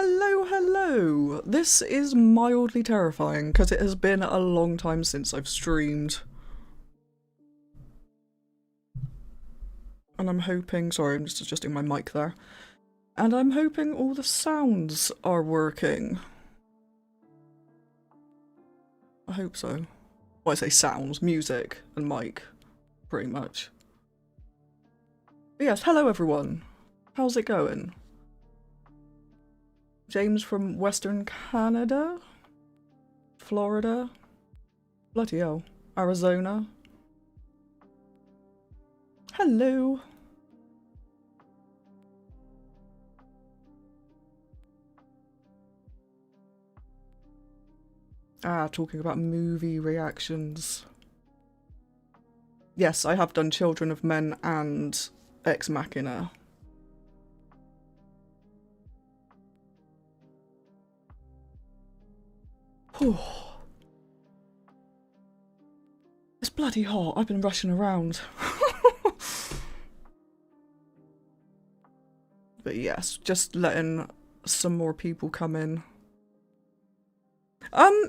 Hello, hello! This is mildly terrifying because it has been a long time since I've streamed. And I'm hoping, sorry, I'm just adjusting my mic there. And I'm hoping all the sounds are working. I hope so. Well, I say sounds, music and mic, pretty much. But yes, hello everyone. How's it going? James from Western Canada? Florida? Bloody hell. Arizona? Hello! Ah, talking about movie reactions. Yes, I have done Children of Men and Ex Machina. Whew. It's bloody hot. I've been rushing around. But yes, just letting some more people come in.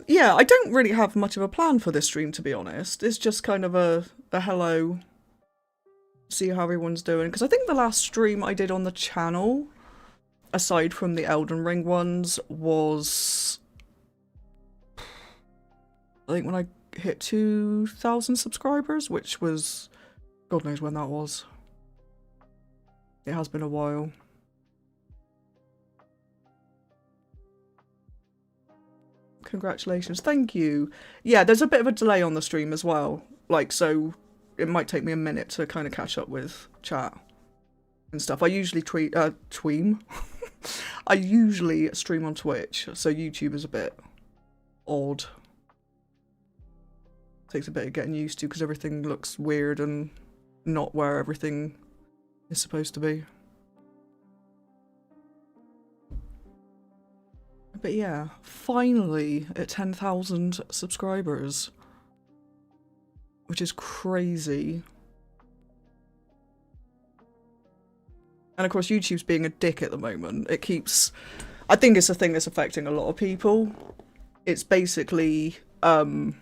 Yeah, I don't really have much of a plan for this stream, to be honest. It's just kind of a hello, see how everyone's doing. Because I think the last stream I did on the channel, aside from the Elden Ring ones, was... I think when I hit 2,000 subscribers, which was... God knows when that was. It has been a while. Congratulations, thank you. Yeah, there's a bit of a delay on the stream as well. Like, so it might take me a minute to kind of catch up with chat and stuff. I usually I usually stream on Twitch, so YouTube is a bit odd. Takes a bit of getting used to because everything looks weird and not where everything is supposed to be. But yeah, finally at 10,000 subscribers, which is crazy. And of course YouTube's being a dick at the moment. It keeps... I think it's a thing that's affecting a lot of people. It's basically, oh,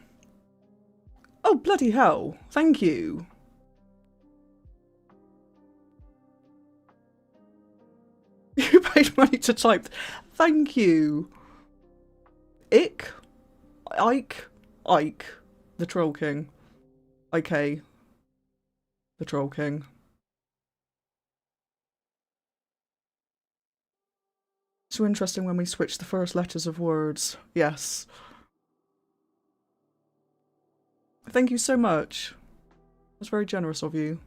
bloody hell. Thank you. You paid money to type. Thank you. Ike, the Troll King. IK, the Troll King. So interesting when we switch the first letters of words. Yes. Thank you so much. That's very generous of you.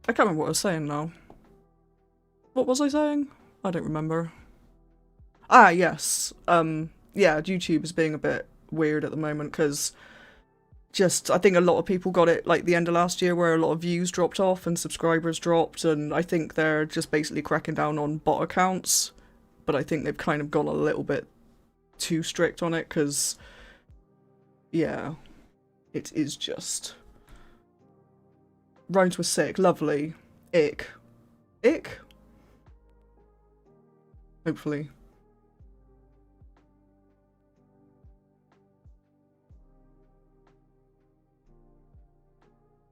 I can't remember what I was saying now. What was I saying? I don't remember. Ah, yes. Yeah, YouTube is being a bit weird at the moment because just, I think a lot of people got it like the end of last year where a lot of views dropped off and subscribers dropped, and I think they're just basically cracking down on bot accounts, but I think they've kind of gone a little bit too strict on it because, yeah, it is just... Rhymes with sick, lovely. Ick. Ick? Hopefully.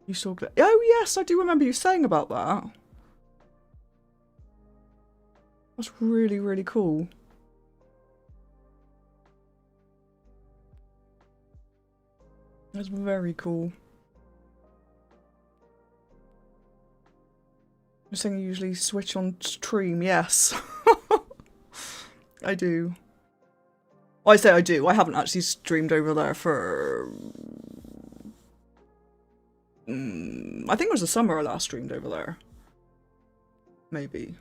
You saw... Oh yes, I do remember you saying about that. That's really, really cool. That's very cool. You're saying you usually switch on stream, yes. I do. Well, I say I do. I haven't actually streamed over there for... I think it was the summer I last streamed over there. Maybe.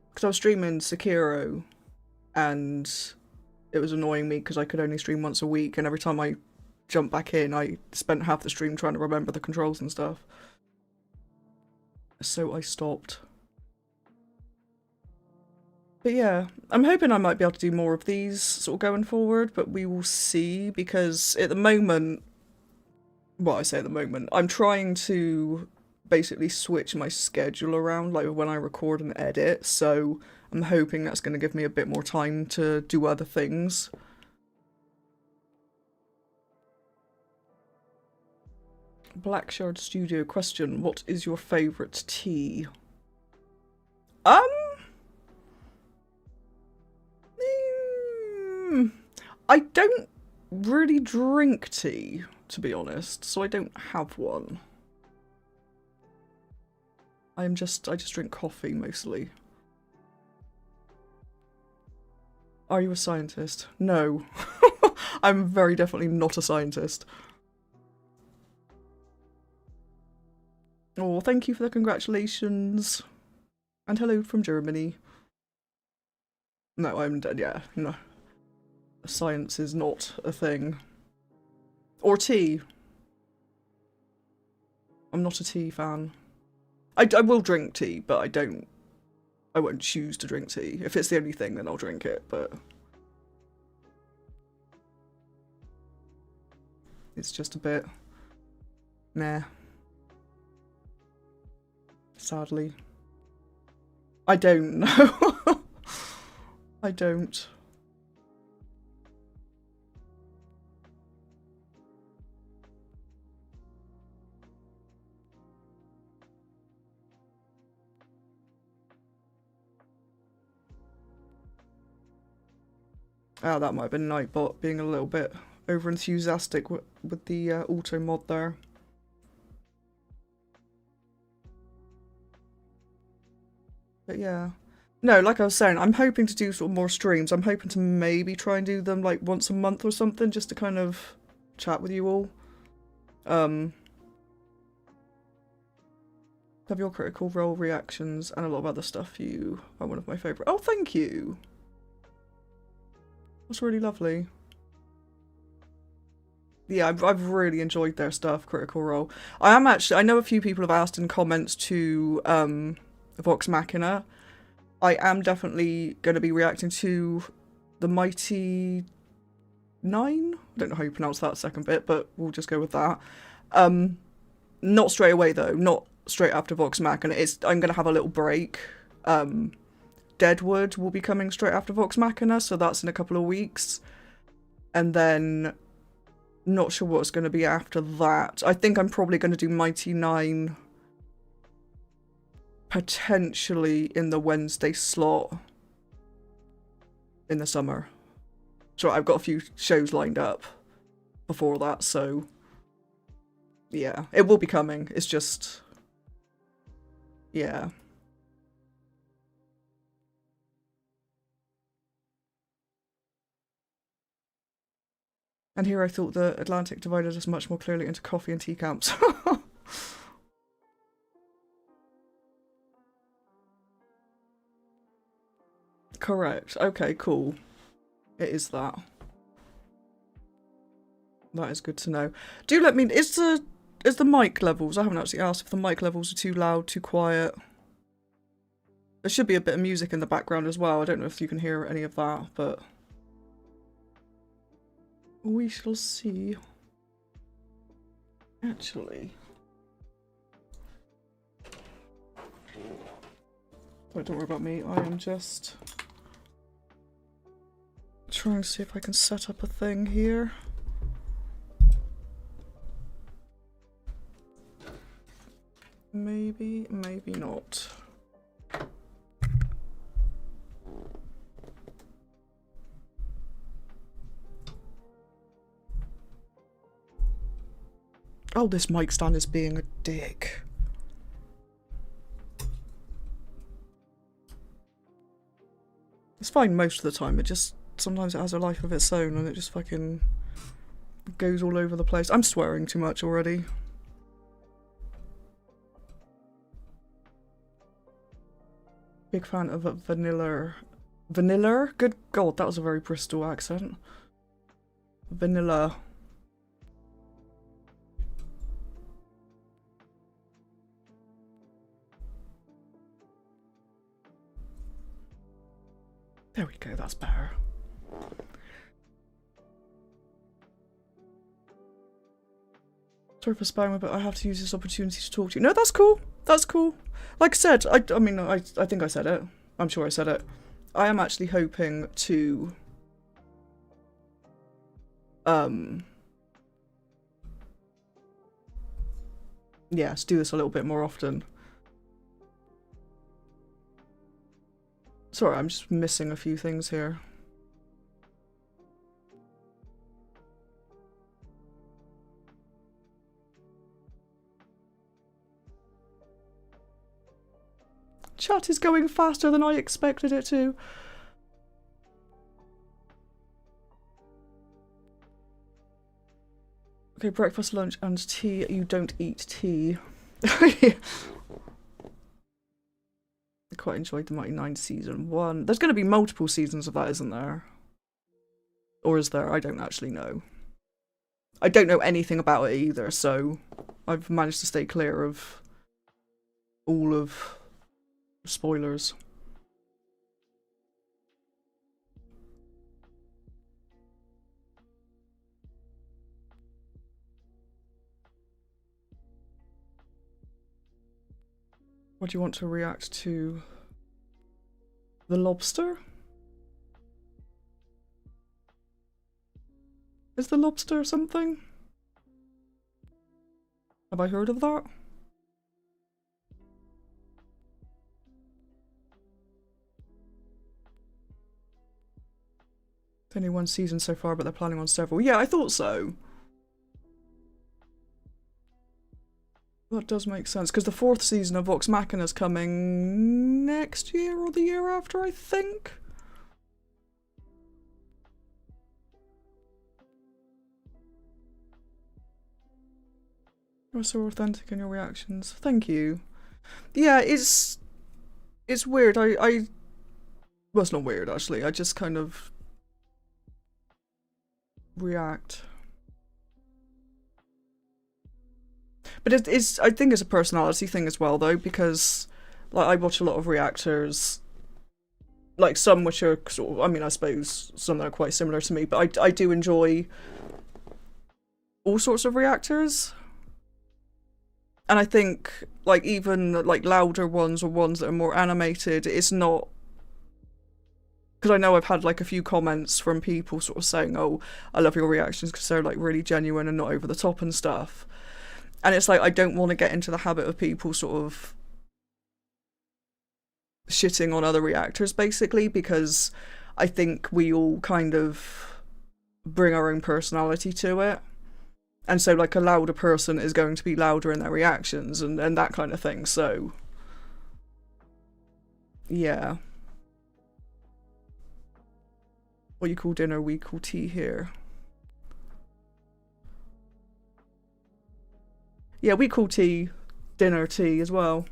Because I was streaming Sekiro, and it was annoying me because I could only stream once a week, and every time I jumped back in, I spent half the stream trying to remember the controls and stuff. So I stopped. But yeah, I'm hoping I might be able to do more of these sort of going forward, but we will see, because at the moment, well, I say at the moment, I'm trying to basically switch my schedule around, like when I record and edit, so I'm hoping that's going to give me a bit more time to do other things. Blackshard Studio question, what is your favourite tea? I don't really drink tea, to be honest, so I don't have one. I just drink coffee mostly. Are you a scientist? No. I'm very definitely not a scientist. Oh, thank you for the congratulations. And hello from Germany. No, I'm dead, yeah. No. Science is not a thing. Or tea. I'm not a tea fan. I will drink tea, but I won't choose to drink tea. If it's the only thing, then I'll drink it, but it's just a bit meh. Sadly. I don't know. I don't. Oh, that might have been Nightbot being a little bit over-enthusiastic with the auto mod there. But yeah. No, like I was saying, I'm hoping to do sort of more streams. I'm hoping to maybe try and do them like once a month or something, just to kind of chat with you all. Have your Critical Role reactions and a lot of other stuff. You are one of my favourite. Oh, thank you! That's really lovely. Yeah, I've really enjoyed their stuff, Critical Role. I know a few people have asked in comments to Vox Machina. I am definitely going to be reacting to the Mighty 9? I don't know how you pronounce that second bit, but we'll just go with that. Not straight away though, not straight after Vox Machina. I'm going to have a little break. Deadwood will be coming straight after Vox Machina, so that's in a couple of weeks. And then, not sure what's going to be after that. I think I'm probably going to do Mighty 9 potentially in the Wednesday slot in the summer. So I've got a few shows lined up before that, so yeah, it will be coming. It's just, yeah. And here I thought the Atlantic divided us much more clearly into coffee and tea camps. Correct. Okay, cool. It is that. That is good to know. Do let me... Is the mic levels... I haven't actually asked if the mic levels are too loud, too quiet. There should be a bit of music in the background as well. I don't know if you can hear any of that, but... we shall see. Actually... don't worry about me. I am just... trying to see if I can set up a thing here. Maybe, maybe not. Oh, this mic stand is being a dick. It's fine most of the time, it just... sometimes it has a life of its own and it just fucking goes all over the place. I'm swearing too much already. Big fan of vanilla. Vanilla? Good god, that was a very Bristol accent. Vanilla. There we go, that's better. Sorry for spamming, but I have to use this opportunity to talk to you. No, that's cool. That's cool. Like I said, I mean, I think I said it. I'm sure I said it. I am actually hoping to yeah, to do this a little bit more often. Sorry, I'm just missing a few things here. Chat is going faster than I expected it to. Okay, breakfast, lunch, and tea. You don't eat tea. I quite enjoyed the Mighty Nine season 1. There's going to be multiple seasons of that, isn't there? Or is there? I don't actually know. I don't know anything about it either, so I've managed to stay clear of all of spoilers. What do you want to react to? The lobster? Is the lobster something? Have I heard of that? It's only one season so far, but they're planning on several. Yeah, I thought so. That does make sense, because the 4th season of Vox Machina is coming next year or the year after, I think. You're so authentic in your reactions. Thank you. Yeah, it's weird. Well, it's not weird, actually. I just kind of react. But I think it's a personality thing as well, though, because like I watch a lot of reactors, like some which are sort of, I mean, I suppose some that are quite similar to me, but I do enjoy all sorts of reactors. And I think, like, even like louder ones or ones that are more animated, it's not, because I know I've had like a few comments from people sort of saying, oh, I love your reactions because they're like really genuine and not over the top and stuff. And it's like, I don't want to get into the habit of people sort of shitting on other reactors, basically, because I think we all kind of bring our own personality to it. And so, like, a louder person is going to be louder in their reactions and that kind of thing, so... yeah. What you call dinner, we call tea here. Yeah, we call tea dinner tea as well.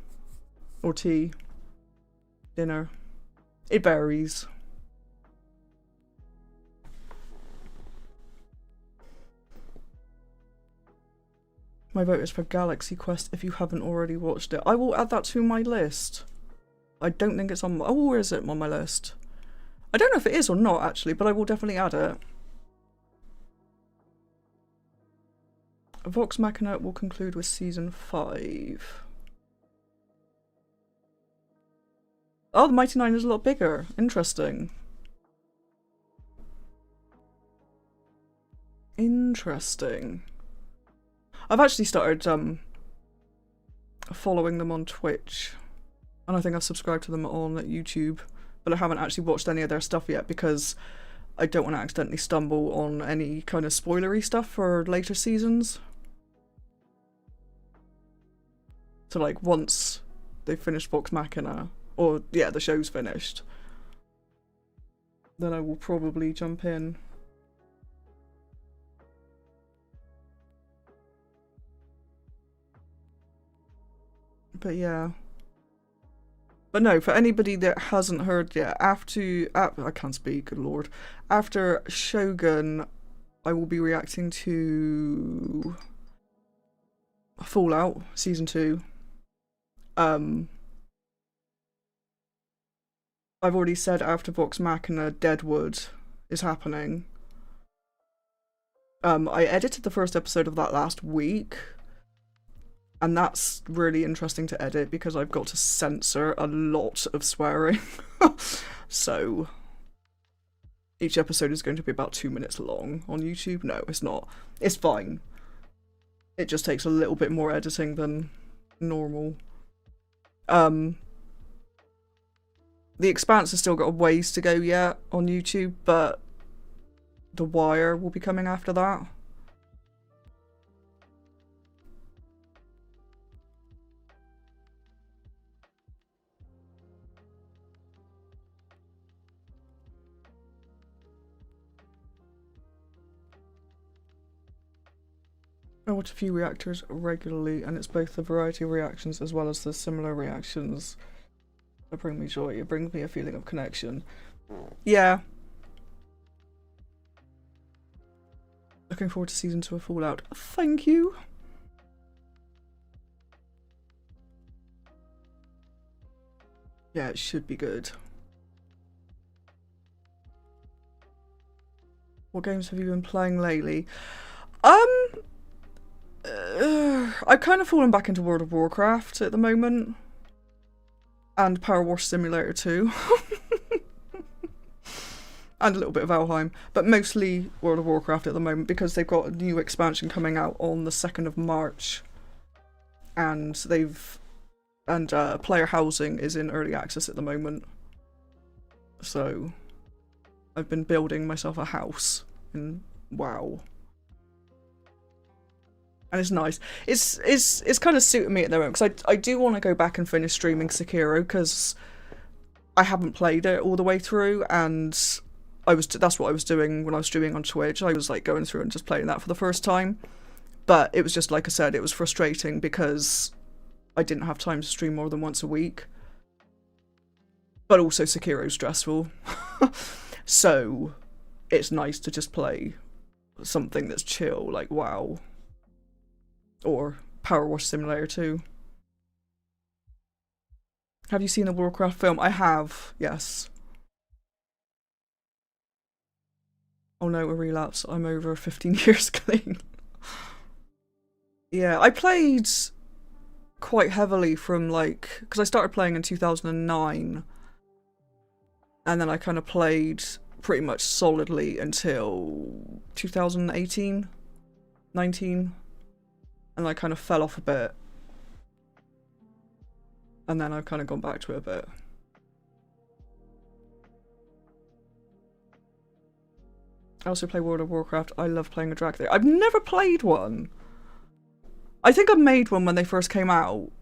Or tea. Dinner. It varies. My vote is for Galaxy Quest if you haven't already watched it. I will add that to my list. I don't think it's on my... oh, where is it on my list? I don't know if it is or not, actually, but I will definitely add it. Vox Machina will conclude with season 5. Oh, the Mighty Nine is a lot bigger. Interesting. Interesting. I've actually started following them on Twitch, and I think I've subscribed to them on YouTube, but I haven't actually watched any of their stuff yet because I don't want to accidentally stumble on any kind of spoilery stuff for later seasons. So like once they finish Vox Machina, or yeah, the show's finished, then I will probably jump in. But yeah. But no, for anybody that hasn't heard yet, I can't speak, good lord. After Shogun, I will be reacting to Fallout Season 2. I've already said after Vox Machina, Deadwood is happening. I edited the first episode of that last week, And that's really interesting to edit because I've got to censor a lot of swearing. So each episode is going to be about 2 minutes long on YouTube. No, it's not. It's fine. It just takes a little bit more editing than normal. The Expanse has still got a ways to go yet on YouTube, but The Wire will be coming after that. I watch a few reactors regularly, and it's both the variety of reactions as well as the similar reactions that bring me joy. It brings me a feeling of connection. Yeah. Looking forward to season 2 of Fallout. Thank you. Yeah, it should be good. What games have you been playing lately? I've kind of fallen back into World of Warcraft at the moment. And Power Wash Simulator 2. And a little bit of Valheim. But mostly World of Warcraft at the moment because they've got a new expansion coming out on the 2nd of March. And player housing is in early access at the moment. So I've been building myself a house in WoW. And it's nice. It's kind of suiting me at the moment because I do want to go back and finish streaming Sekiro because I haven't played it all the way through, and that's what I was doing when I was streaming on Twitch. I was like going through and just playing that for the first time. But it was just like I said, it was frustrating because I didn't have time to stream more than once a week. But also Sekiro's stressful. So it's nice to just play something that's chill, like WoW. Or Power Wash Simulator 2. Have you seen the Warcraft film? I have, yes. Oh no, a relapse. I'm over 15 years clean. Yeah, I played quite heavily from like... Because I started playing in 2009. And then I kind of played pretty much solidly until 2018, 19. And I kind of fell off a bit. And then I've kind of gone back to it a bit. I also play World of Warcraft. I love playing a drag there. I've never played one. I think I made one when they first came out.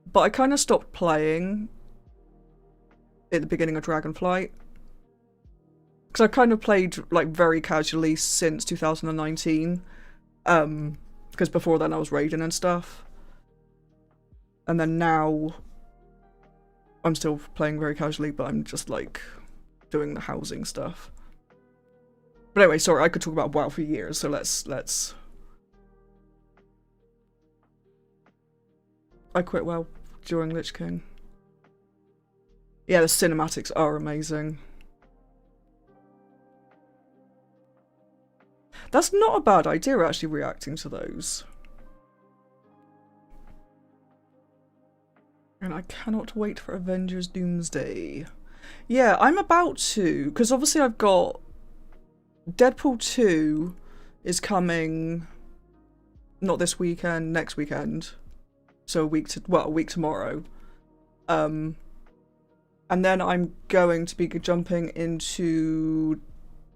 But I kind of stopped playing at the beginning of Dragonflight. Because I've kind of played like very casually since 2019. Because before then I was raiding and stuff. And then now I'm still playing very casually, but I'm just like doing the housing stuff. But anyway, sorry, I could talk about WoW for years, so let's... I quit WoW during Lich King. Yeah, the cinematics are amazing. That's not a bad idea, actually, reacting to those. And I cannot wait for Avengers Doomsday. Yeah, I'm about to, because obviously I've got... Deadpool 2 is coming... Not this weekend, next weekend. So a week tomorrow. And then I'm going to be jumping into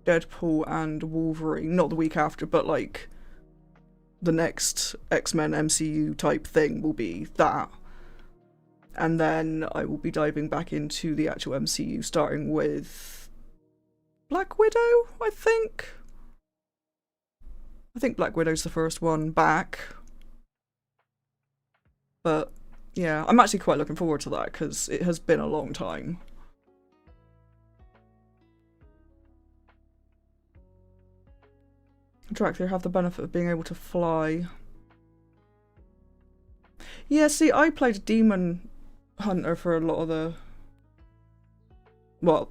Deadpool and Wolverine, not the week after, but like the next X-Men MCU type thing will be that. And then I will be diving back into the actual MCU, starting with Black Widow, I think. I think Black Widow's the first one back. But yeah, I'm actually quite looking forward to that because it has been a long time. Dracula have the benefit of being able to fly. Yeah, see, I played a Demon Hunter for a lot of the... Well,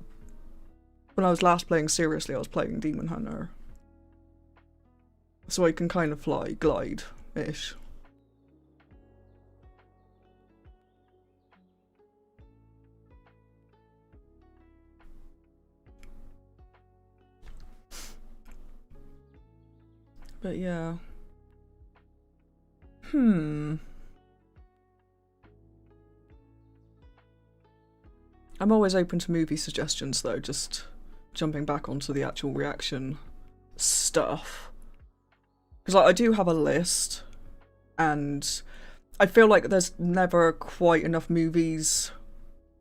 when I was last playing seriously, I was playing Demon Hunter. So I can kind of fly, glide-ish. But yeah. I'm always open to movie suggestions though, just jumping back onto the actual reaction stuff. Because like, I do have a list, and I feel like there's never quite enough movies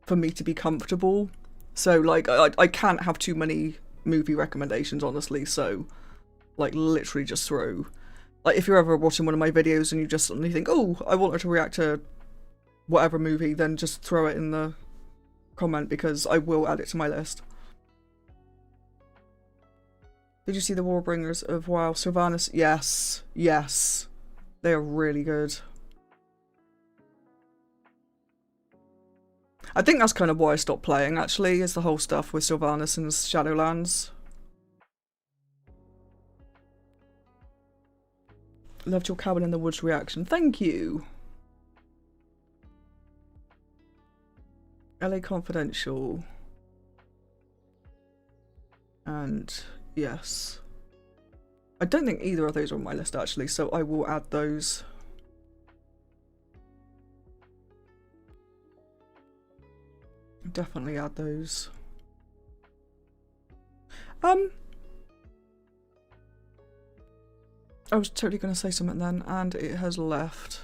for me to be comfortable. So like, I can't have too many movie recommendations, honestly, so like literally just throw... Like if you're ever watching one of my videos and you just suddenly think, oh, I want her to react to whatever movie, then just throw it in the comment because I will add it to my list. Did you see the Warbringers of WoW? Sylvanas? Yes. Yes. They are really good. I think that's kind of why I stopped playing, actually, is the whole stuff with Sylvanas and Shadowlands. Loved your cabin in the woods reaction. Thank you. LA Confidential. And yes. I don't think either of those are on my list, actually, so I will add those. Definitely add those. I was totally going to say something then, and it has left.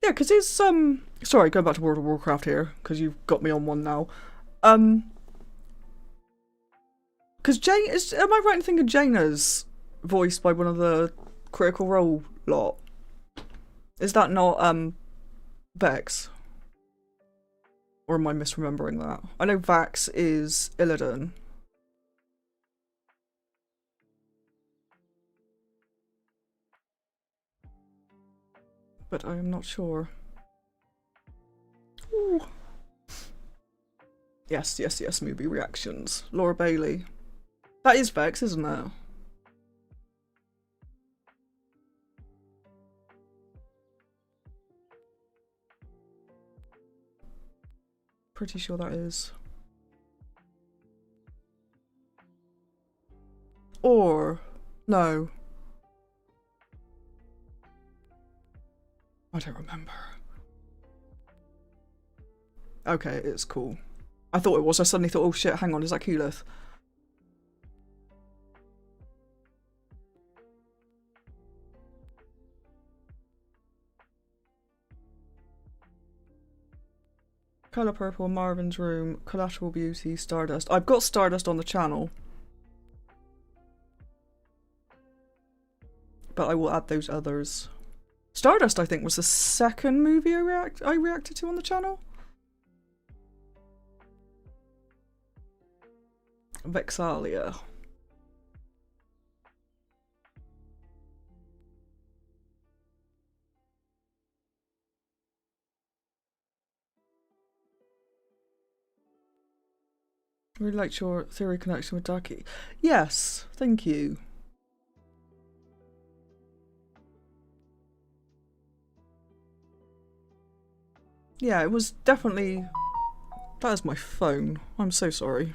Yeah, because it's, sorry, going back to World of Warcraft here, because you've got me on one now. Because Jane, am I right in thinking Jaina's voiced by one of the Critical Role lot? Is that not, Vex? Or am I misremembering that? I know Vax is Illidan. But I am not sure. Ooh. Yes, yes, yes, movie reactions. Laura Bailey. That is Vex, isn't it? Pretty sure that is. Or, no. I don't remember. Okay, it's cool. I thought it was. I suddenly thought, oh shit, hang on, is that Keyleth? Colour Purple, Marvin's Room, Collateral Beauty, Stardust. I've got Stardust on the channel. But I will add those others. Stardust, I think, was the second movie I reacted to on the channel. Vexalia. I really liked your theory connection with Ducky. Yes, thank you. Yeah, it was definitely... That is my phone. I'm so sorry.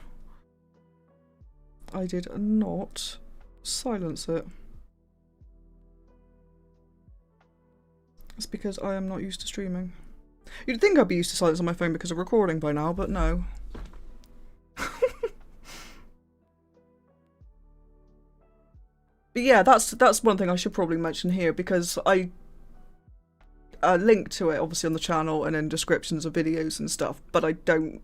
I did not silence it. It's because I am not used to streaming. You'd think I'd be used to silence on my phone because of recording by now, but no. But yeah, that's one thing I should probably mention here, because I link to it obviously on the channel and in descriptions of videos and stuff, but I don't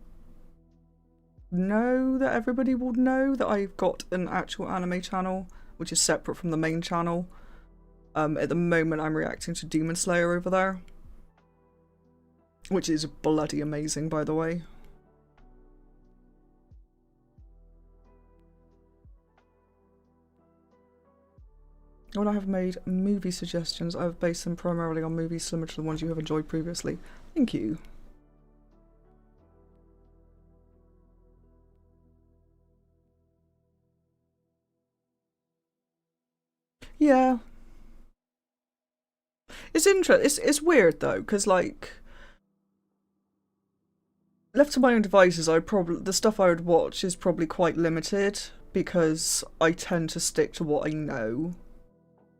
know that everybody will know that I've got an actual anime channel, which is separate from the main channel. At the moment I'm reacting to Demon Slayer over there, which is bloody amazing, by the way. When I have made movie suggestions, I've based them primarily on movies similar to the ones you have enjoyed previously. Thank you. Yeah. It's interesting. It's weird though, because like, Left to my own devices, the stuff I would watch is probably quite limited because I tend to stick to what I know,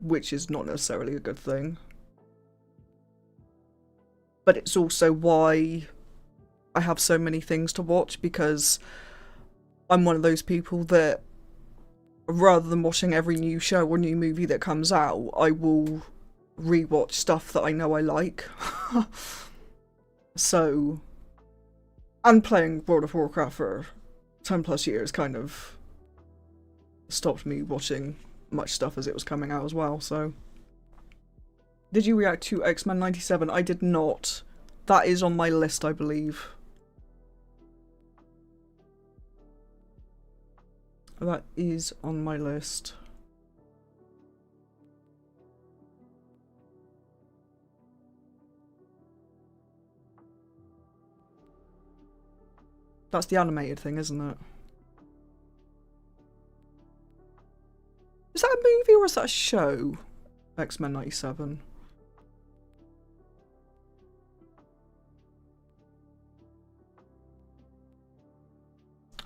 which is not necessarily a good thing. But it's also why I have so many things to watch, because I'm one of those people that, rather than watching every new show or new movie that comes out, I will rewatch stuff that I know I like. So, and playing World of Warcraft for 10 plus years kind of stopped me watching much stuff as it was coming out as well, so. Did you react to X-Men 97? I did not. That is on my list, I believe. That is on my list. That's the animated thing, isn't it? Is that a movie or is that a show? X-Men 97.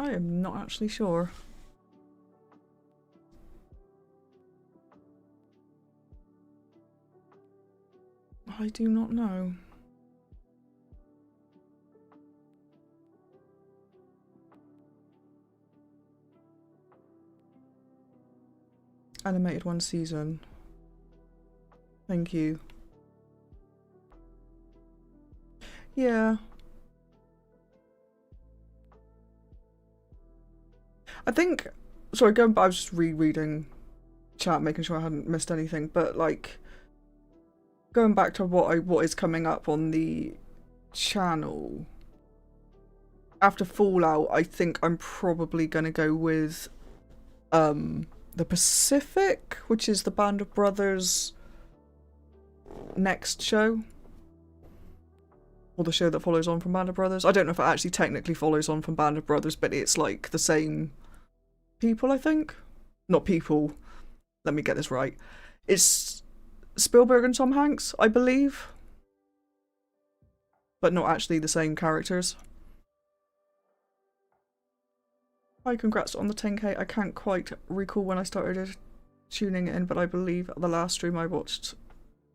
I am not actually sure. I do not know. Animated one season. Thank you. Yeah. I think, sorry, going back, I was just rereading chat, making sure I hadn't missed anything, but like, going back to what is coming up on the channel, after Fallout, I think I'm probably gonna go with the Pacific, which is the Band of Brothers next show. Or the show that follows on from Band of Brothers. I don't know if it actually technically follows on from Band of Brothers, but it's like the same people, I think. Not people. Let me get this right. It's Spielberg and Tom Hanks, I believe. But not actually the same characters. Hi, congrats on the 10k. I can't quite recall when I started tuning in, but I believe the last stream I watched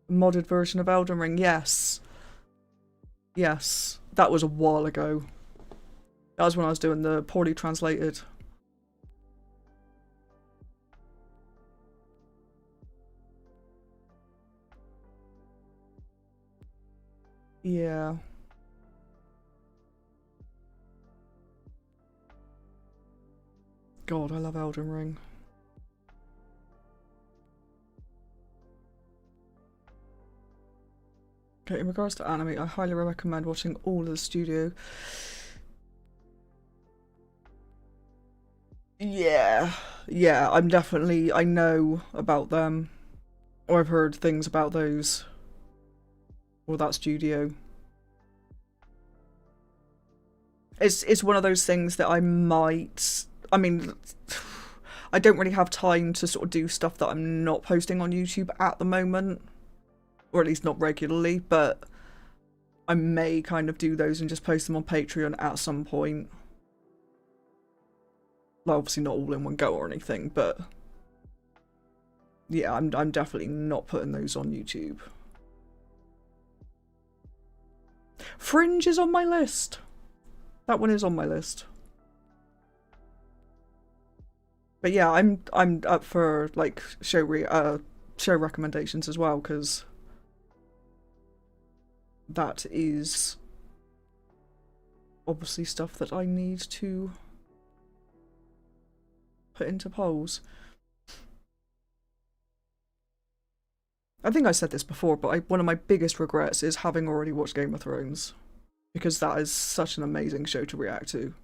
a modded version of Elden Ring. Yes. Yes. That was a while ago. That was when I was doing the poorly translated. Yeah. God, I love Elden Ring. Okay, in regards to anime, I highly recommend watching all of the studio. Yeah, I'm definitely, I know about them. Or I've heard things about those. Or that studio. It's one of those things that I might, I mean, I don't really have time to sort of do stuff that I'm not posting on YouTube at the moment. Or at least not regularly, but I may kind of do those and just post them on Patreon at some point. Well, obviously not all in one go or anything, but yeah, I'm definitely not putting those on YouTube. Fringe is on my list. That one is on my list. But yeah, I'm up for like show recommendations as well, because that is obviously stuff that I need to put into polls. I think I said this before, but one of my biggest regrets is having already watched Game of Thrones, because that is such an amazing show to react to.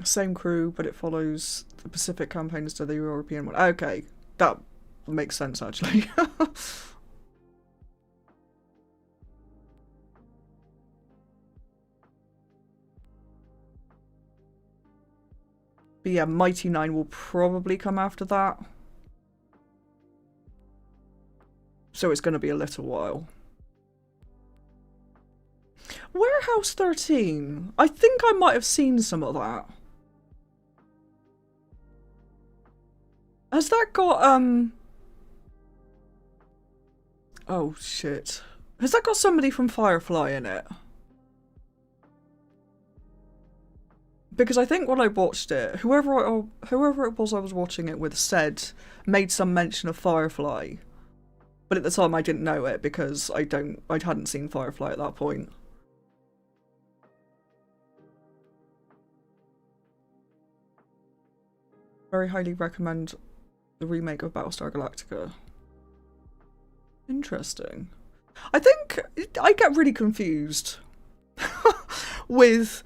Same crew, but it follows the Pacific campaign instead of the European one. Okay, that makes sense actually. But yeah, Mighty Nine will probably come after that. So it's going to be a little while. Warehouse 13. I think I might have seen some of that. Has that got, oh, shit. Has that got somebody from Firefly in it? Because I think when I watched it, whoever it was I was watching it with made some mention of Firefly. But at the time I didn't know it because I hadn't seen Firefly at that point. Very highly recommend the remake of Battlestar Galactica. Interesting. I think I get really confused with...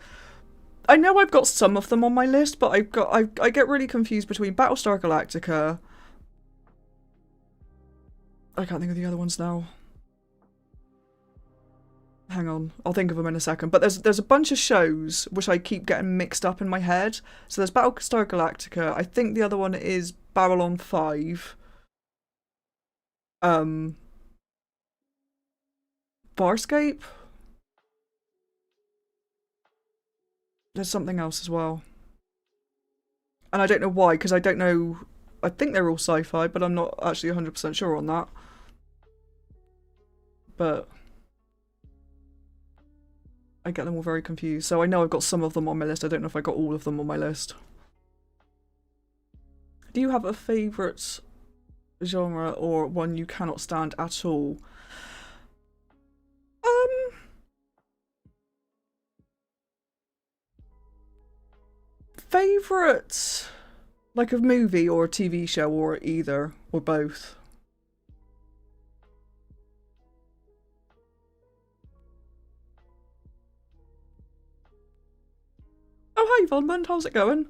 I know I've got some of them on my list, but I get really confused between Battlestar Galactica. I can't think of the other ones now. Hang on, I'll think of them in a second. But there's a bunch of shows which I keep getting mixed up in my head. So there's Battlestar Galactica. I think the other one is Babylon 5. Farscape. There's something else as well. And I don't know why, because I don't know... I think they're all sci-fi, but I'm not actually 100% sure on that. But... I get them all very confused. So I know I've got some of them on my list. I don't know if I got all of them on my list. Do you have a favourite genre or one you cannot stand at all? Favourite, like a movie or a TV show or either, or both? Oh, hi, Vonmund, how's it going?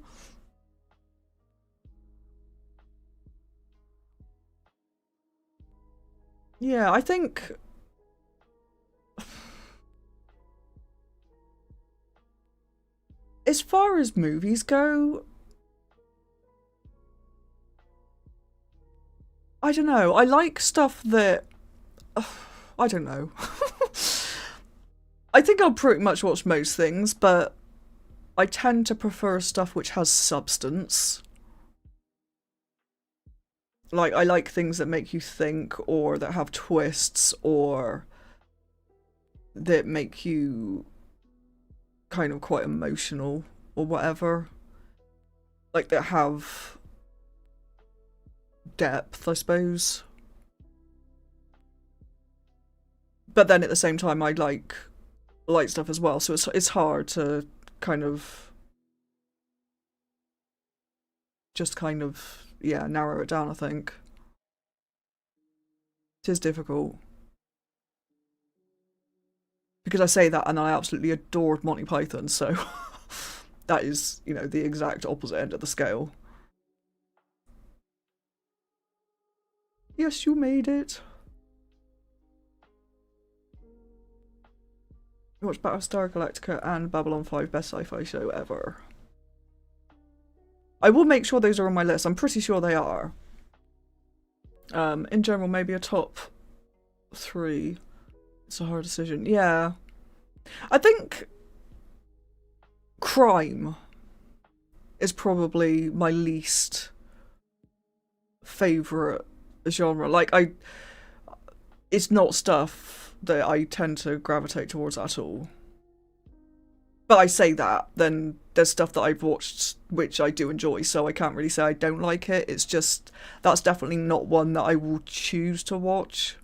Yeah, I think... As far as movies go... I don't know, I like stuff that... I don't know. I think I'll pretty much watch most things, but I tend to prefer stuff which has substance. Like, I like things that make you think, or that have twists, or that make you kind of quite emotional, or whatever. Like, that have depth, I suppose. But then at the same time, I like light stuff as well, so it's hard to kind of just kind of, yeah, narrow it down, I think. It is difficult. Because I say that and I absolutely adored Monty Python, so that is, you know, the exact opposite end of the scale. Yes, you made it. I watched Battlestar Galactica and Babylon 5, best sci-fi show ever. I will make sure those are on my list. I'm pretty sure they are. In general, maybe a top 3. It's a hard decision. Yeah. I think crime is probably my least favourite genre. Like, it's not stuff that I tend to gravitate towards at all. But I say that, then there's stuff that I've watched which I do enjoy, so I can't really say I don't like it. It's just, that's definitely not one that I will choose to watch.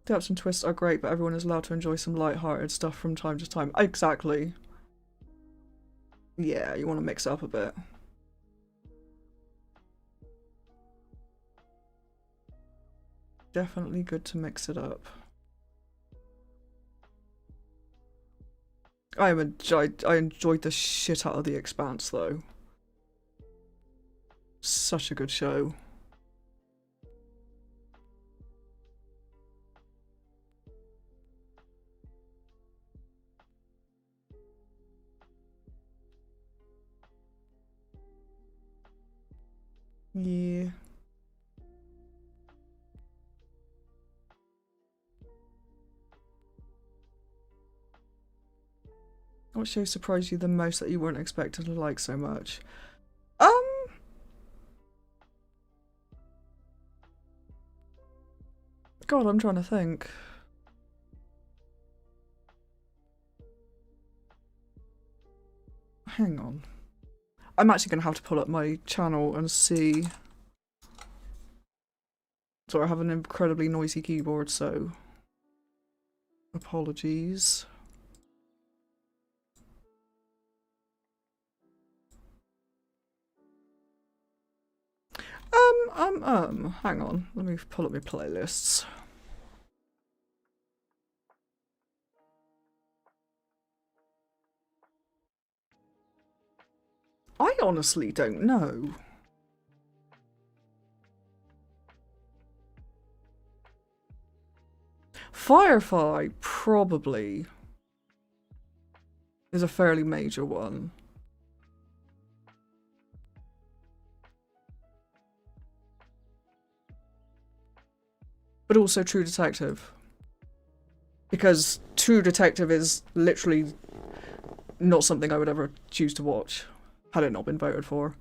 The ups and twists are great, but everyone is allowed to enjoy some light-hearted stuff from time to time. Exactly. Yeah, you want to mix it up a bit. Definitely good to mix it up. I enjoyed the shit out of The Expanse, though. Such a good show. Yeah. What show surprised you the most that you weren't expected to like so much? God, I'm trying to think. Hang on. I'm actually going to have to pull up my channel and see. So I have an incredibly noisy keyboard, so apologies. Hang on. Let me pull up my playlists. I honestly don't know. Firefly, probably, is a fairly major one. But also True Detective. Because True Detective is literally not something I would ever choose to watch, had it not been voted for.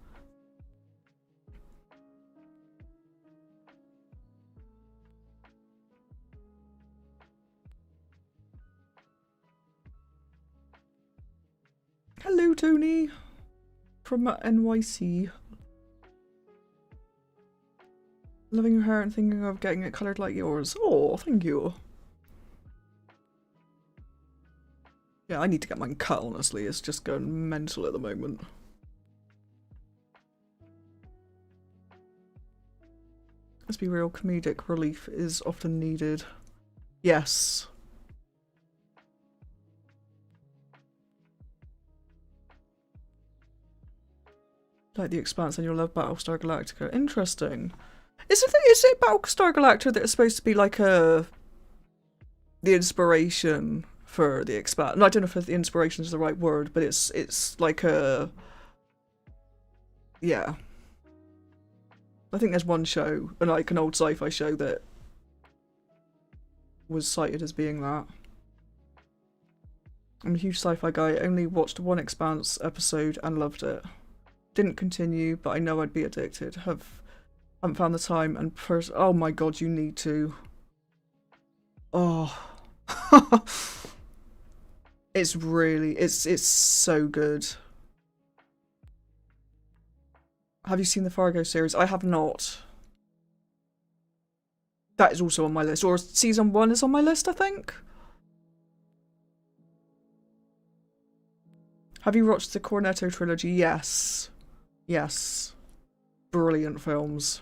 Hello, Tony, from NYC. Loving your hair and thinking of getting it coloured like yours. Oh, thank you. Yeah, I need to get mine cut, honestly. It's just going mental at the moment. Let's be real, comedic relief is often needed. Yes. Like The Expanse and you'll love Battlestar Galactica. Interesting. Is it Battlestar Galactica that is supposed to be like the inspiration for The Expanse? No, I don't know if the inspiration is the right word, but it's like yeah. I think there's one show, like an old sci-fi show, that was cited as being that. I'm a huge sci-fi guy. Only watched one Expanse episode and loved it. Didn't continue, but I know I'd be addicted. Haven't found the time and oh my god, you need to. Oh. It's really, it's so good. Have you seen the Fargo series? I have not. That is also on my list. Or season 1 is on my list, I think. Have you watched the Cornetto trilogy? Yes. Yes. Brilliant films.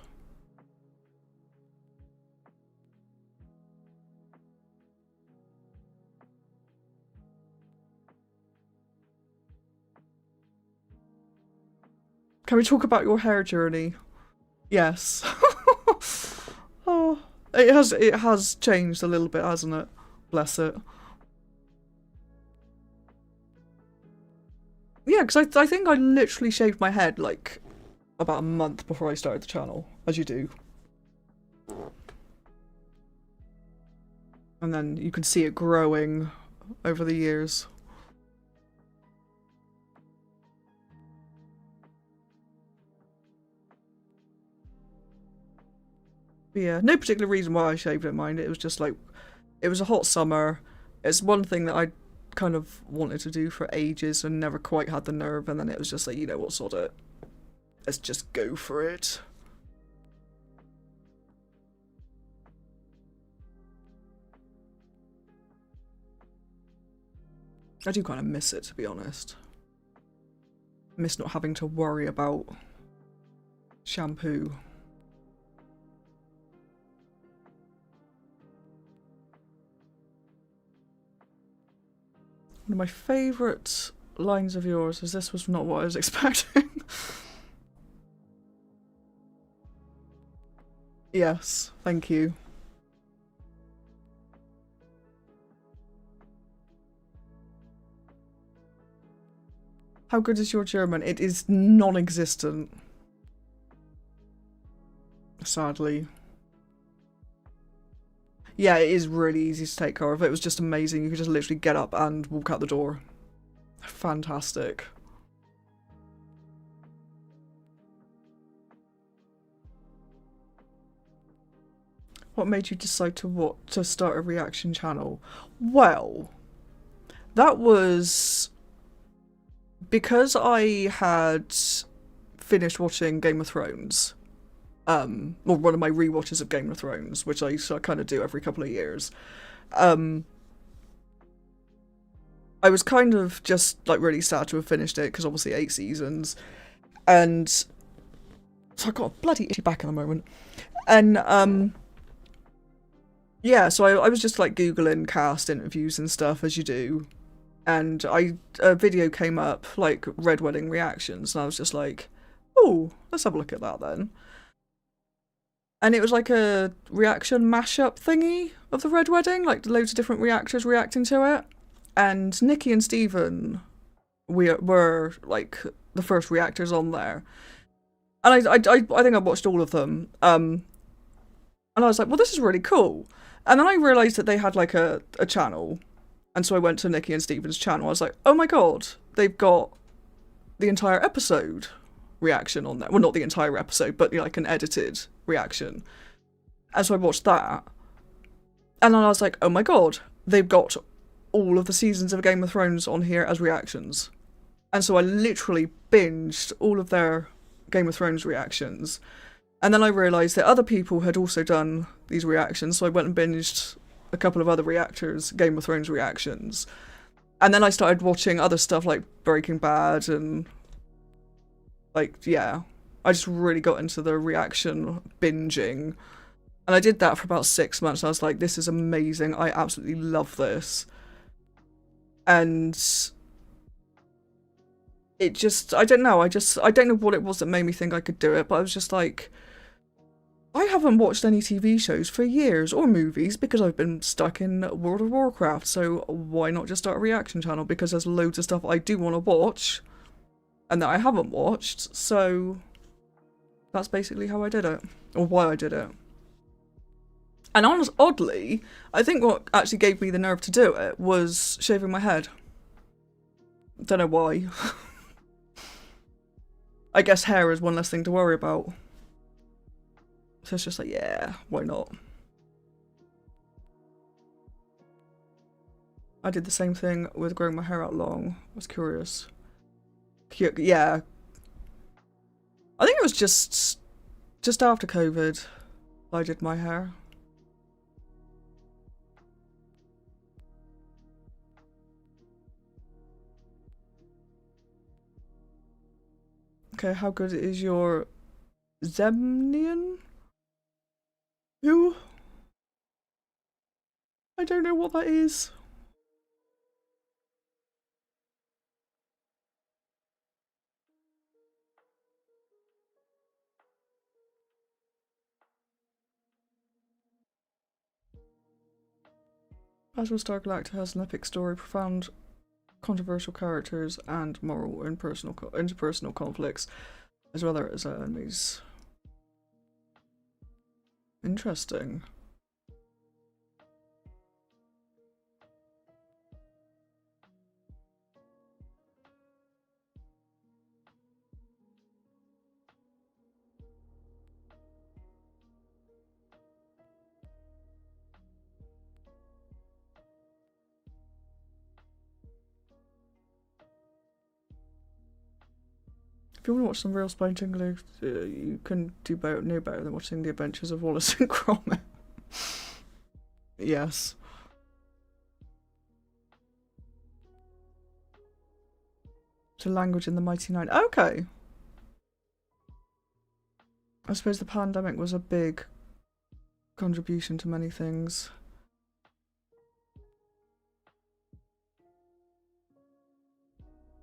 Can we talk about your hair journey? Yes. Oh, it has changed a little bit, hasn't it? Bless it. Yeah, because I think I literally shaved my head like about a month before I started the channel, as you do. And then you can see it growing over the years. But yeah, no particular reason why I shaved it, mind. It was just like, it was a hot summer. It's one thing that I kind of wanted to do for ages and never quite had the nerve, and then it was just like, you know what, sod it. Let's just go for it. I do kind of miss it, to be honest. Miss not having to worry about shampoo. One of my favourite lines of yours is, "This was not what I was expecting." Yes, thank you. How good is your German? It is non-existent. sadly. Yeah, it is really easy to take care of. It was just amazing. You could just literally get up and walk out the door. Fantastic. What made you decide to start a reaction channel? Well, that was because I had finished watching Game of Thrones. Or one of my rewatches of Game of Thrones, which I kind of do every couple of years. I was kind of just like really sad to have finished it because obviously 8 seasons, and so I got a bloody itchy back in a moment, and yeah, so I was just like googling cast interviews and stuff as you do, and a video came up like Red Wedding reactions, and I was just like, oh, let's have a look at that then. And it was like a reaction mashup thingy of the Red Wedding, like loads of different reactors reacting to it. And Nikki and Steven were like the first reactors on there. And I think I watched all of them. And I was like, well, this is really cool. And then I realised that they had like a channel. And so I went to Nikki and Steven's channel. I was like, oh my god, they've got the entire episode reaction on there. Well, not the entire episode, but like an edited reaction. And so I watched that. And then I was like, oh my god, they've got all of the seasons of Game of Thrones on here as reactions. And so I literally binged all of their Game of Thrones reactions. And then I realised that other people had also done these reactions, so I went and binged a couple of other reactors' Game of Thrones reactions. And then I started watching other stuff like Breaking Bad and like, yeah, I just really got into the reaction binging. And I did that for about 6 months. I was like, this is amazing. I absolutely love this. And it just, I don't know. I don't know what it was that made me think I could do it, but I was just like, I haven't watched any TV shows for years or movies because I've been stuck in World of Warcraft. So why not just start a reaction channel? Because there's loads of stuff I do want to watch and that I haven't watched. So that's basically how I did it, or why I did it. And oddly, I think what actually gave me the nerve to do it was shaving my head. Don't know why. I guess hair is one less thing to worry about. So it's just like, yeah, why not? I did the same thing with growing my hair out long. I was curious. Yeah. I think it was just after COVID I did my hair. Okay, how good is your Zemnian? Who? I don't know what that is. Battlestar Galactica has an epic story, profound, controversial characters, and moral and interpersonal conflicts, as well as enemies. Interesting. If you want to watch some real spine tingling, you can do no better than watching The Adventures of Wallace and Gromit. Yes. To language in the Mighty Nine. Okay. I suppose the pandemic was a big contribution to many things.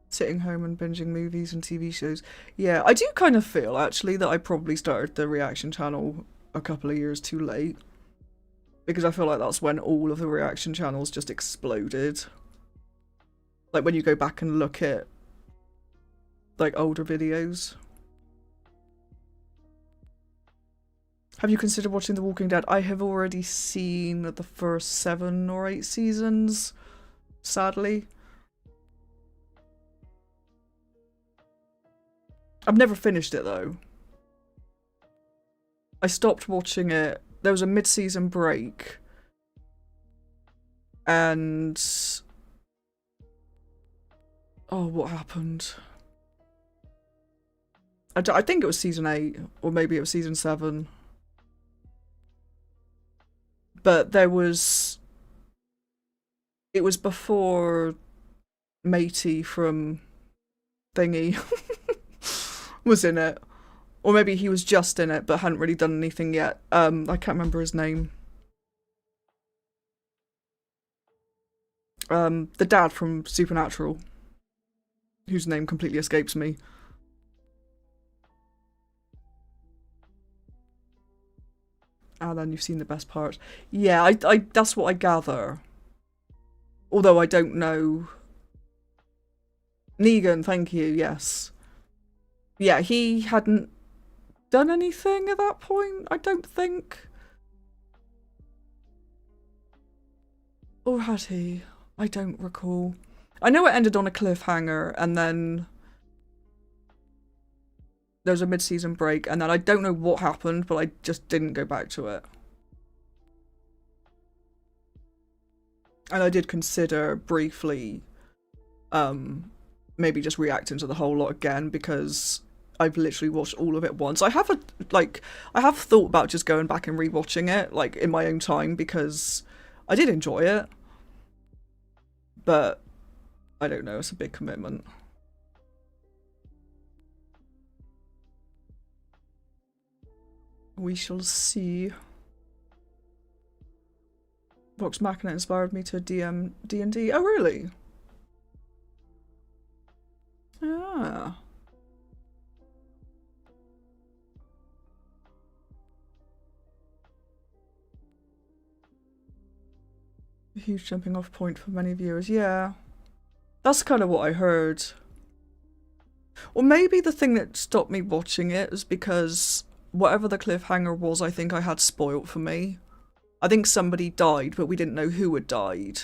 Sitting home and binging movies and TV shows. Yeah, I do kind of feel, actually, that I probably started the reaction channel a couple of years too late. Because I feel like that's when all of the reaction channels just exploded. Like, when you go back and look at, like, older videos. Have you considered watching The Walking Dead? I have already seen the first 7 or 8 seasons, sadly. I've never finished it though. I stopped watching it. There was a mid-season break. And... oh, what happened? I think it was season 8, or maybe it was season 7. But there was... it was before Matey from Thingy was in it. Or maybe he was just in it, but hadn't really done anything yet. I can't remember his name. The dad from Supernatural, whose name completely escapes me. And then you've seen the best part. Yeah, I that's what I gather. Although I don't know. Negan, thank you, yes. Yeah, he hadn't done anything at that point, I don't think. Or had he? I don't recall. I know it ended on a cliffhanger, and then there was a mid-season break, and then I don't know what happened, but I just didn't go back to it. And I did consider briefly maybe just reacting to the whole lot again, because I've literally watched all of it once. I have thought about just going back and rewatching it, like, in my own time, because I did enjoy it. But I don't know, it's a big commitment. We shall see. Vox Machina inspired me to DM D&D. Oh, really? Ah. A huge jumping off point for many viewers. Yeah. That's kind of what I heard. Or maybe the thing that stopped me watching it is because whatever the cliffhanger was, I think I had spoilt for me. I think somebody died, but we didn't know who had died.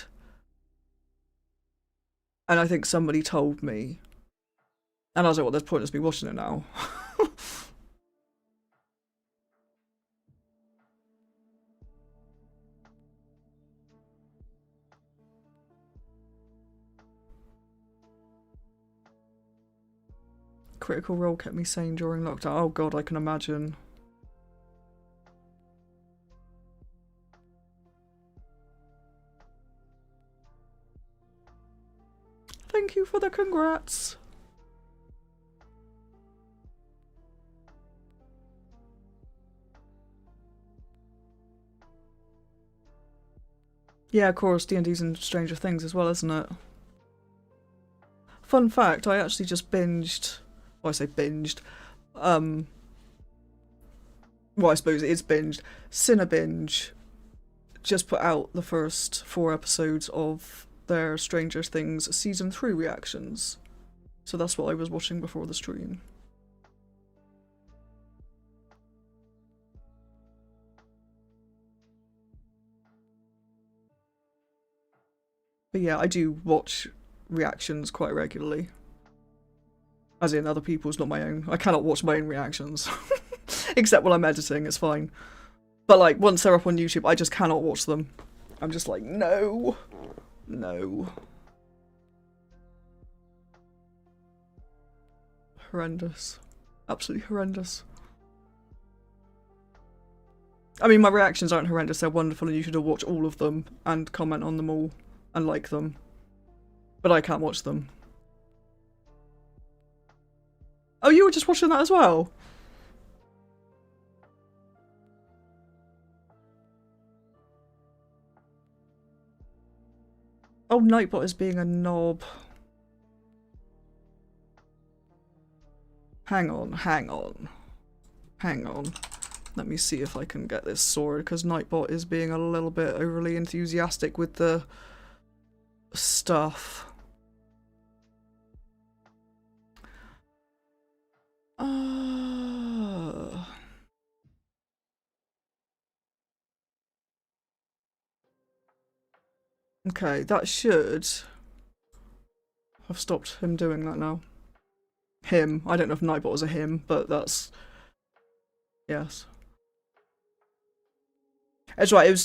And I think somebody told me. And I was like, well, there's pointless me watching it now. Critical Role kept me sane during lockdown. Oh god, I can imagine. Thank you for the congrats. Yeah, of course, D&D's in Stranger Things as well, isn't it? Fun fact, I actually just binged... well, I say binged. Well, I suppose it is binged. Cinebinge just put out the first 4 episodes of their Stranger Things Season 3 reactions. So that's what I was watching before the stream. But yeah, I do watch reactions quite regularly. As in other people's, not my own. I cannot watch my own reactions. Except when I'm editing, it's fine. But like, once they're up on YouTube, I just cannot watch them. I'm just like, no. No. Horrendous. Absolutely horrendous. I mean, my reactions aren't horrendous, they're wonderful, and you should watch all of them and comment on them all and like them. But I can't watch them. Oh, you were just watching that as well? Oh, Nightbot is being a knob. Hang on, hang on. Hang on. Let me see if I can get this sorted, because Nightbot is being a little bit overly enthusiastic with the stuff. Okay, that should have stopped him doing that now. Him. I don't know if Nightbot was a him, but that's... Yes. That's right,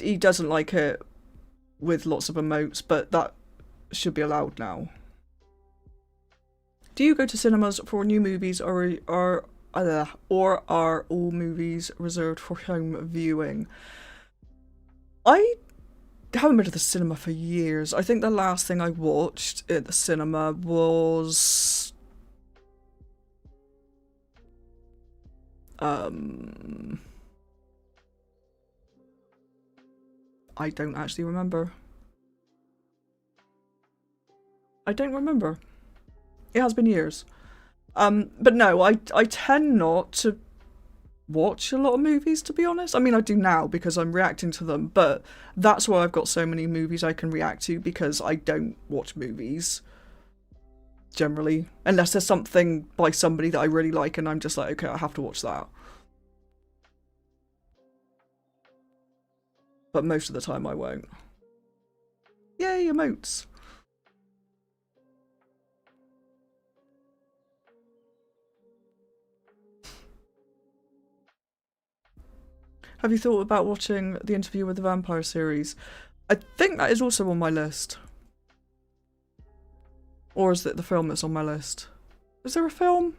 he doesn't like it with lots of emotes, but that should be allowed now. Do you go to cinemas for new movies, or are all movies reserved for home viewing? I haven't been to the cinema for years. I think the last thing I watched at the cinema was... I don't actually remember. I don't remember. It has been years. But no, I tend not to watch a lot of movies, to be honest. I mean, I do now because I'm reacting to them, but that's why I've got so many movies I can react to, because I don't watch movies generally, unless there's something by somebody that I really like and I'm just like, okay, I have to watch that. But most of the time I won't. Yay, emotes. Have you thought about watching The Interview with the Vampire series? I think that is also on my list. Or is it the film that's on my list? Is there a film?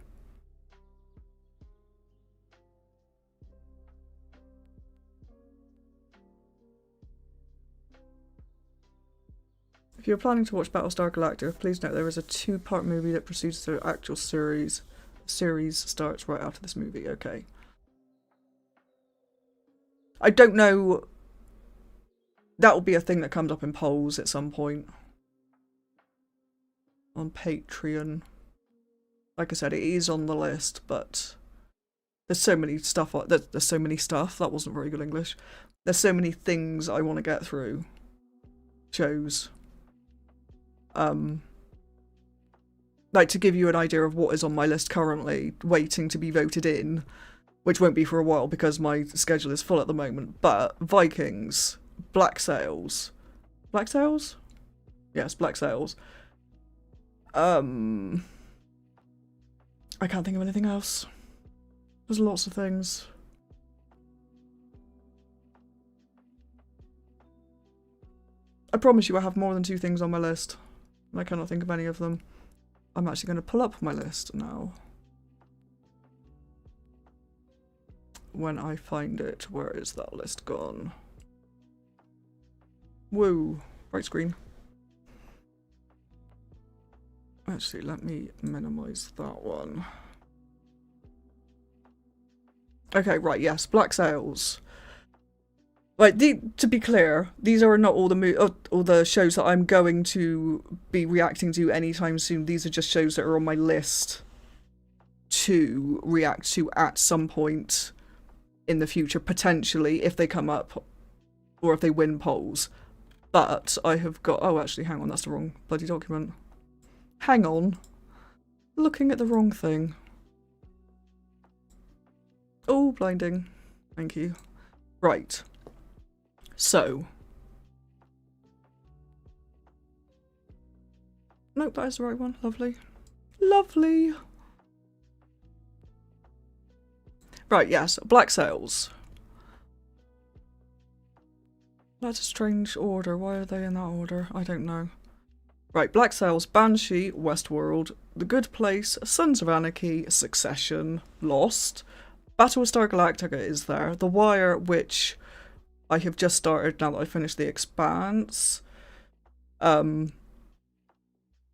If you're planning to watch Battlestar Galactica, please note there is a 2-part movie that precedes the actual series. The series starts right after this movie, okay. I don't know. That will be a thing that comes up in polls at some point. On Patreon. Like I said, it is on the list, but there's so many stuff. There's so many stuff. That wasn't very good English. There's so many things I want to get through. Shows. Like, to give you an idea of what is on my list currently, waiting to be voted in, which won't be for a while because my schedule is full at the moment, but Vikings, Black Sails. Black Sails? Yes, Black Sails. I can't think of anything else. There's lots of things. I promise you I have more than 2 things on my list. And I cannot think of any of them. I'm actually going to pull up my list now. When I find it, where is that list gone? Woo! Right screen. Actually, let me minimize that one. Okay, right, yes, Black Sails. Right, to be clear, these are not all the shows that I'm going to be reacting to anytime soon. These are just shows that are on my list to react to at some point in the future, potentially, if they come up or if they win polls. But I have got... Oh, actually, hang on, that's the wrong bloody document. Hang on. Looking at the wrong thing. Oh, blinding. Thank you. Right. So. Nope, that is the right one. Lovely. Lovely. Right, yes. Black Sails. That's a strange order. Why are they in that order? I don't know. Right, Black Sails, Banshee, Westworld, The Good Place, Sons of Anarchy, Succession, Lost, Battlestar Galactica is there, The Wire, which I have just started now that I finished The Expanse. Don't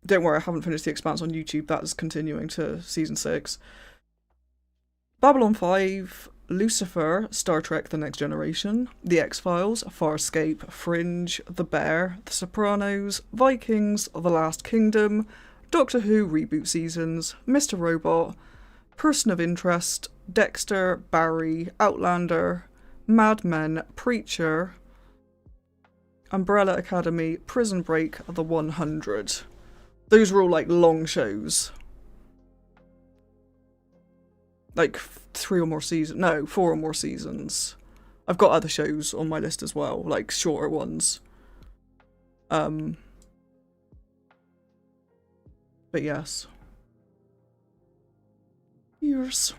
worry, I haven't finished The Expanse on YouTube, that is continuing to season 6. Babylon 5, Lucifer, Star Trek The Next Generation, The X-Files, Farscape, Fringe, The Bear, The Sopranos, Vikings, The Last Kingdom, Doctor Who reboot seasons, Mr. Robot, Person of Interest, Dexter, Barry, Outlander, Mad Men, Preacher, Umbrella Academy, Prison Break, The 100. Those were all like long shows. Like 3 or more seasons. No, 4 or more seasons. I've got other shows on my list as well, like shorter ones. But yes. Years.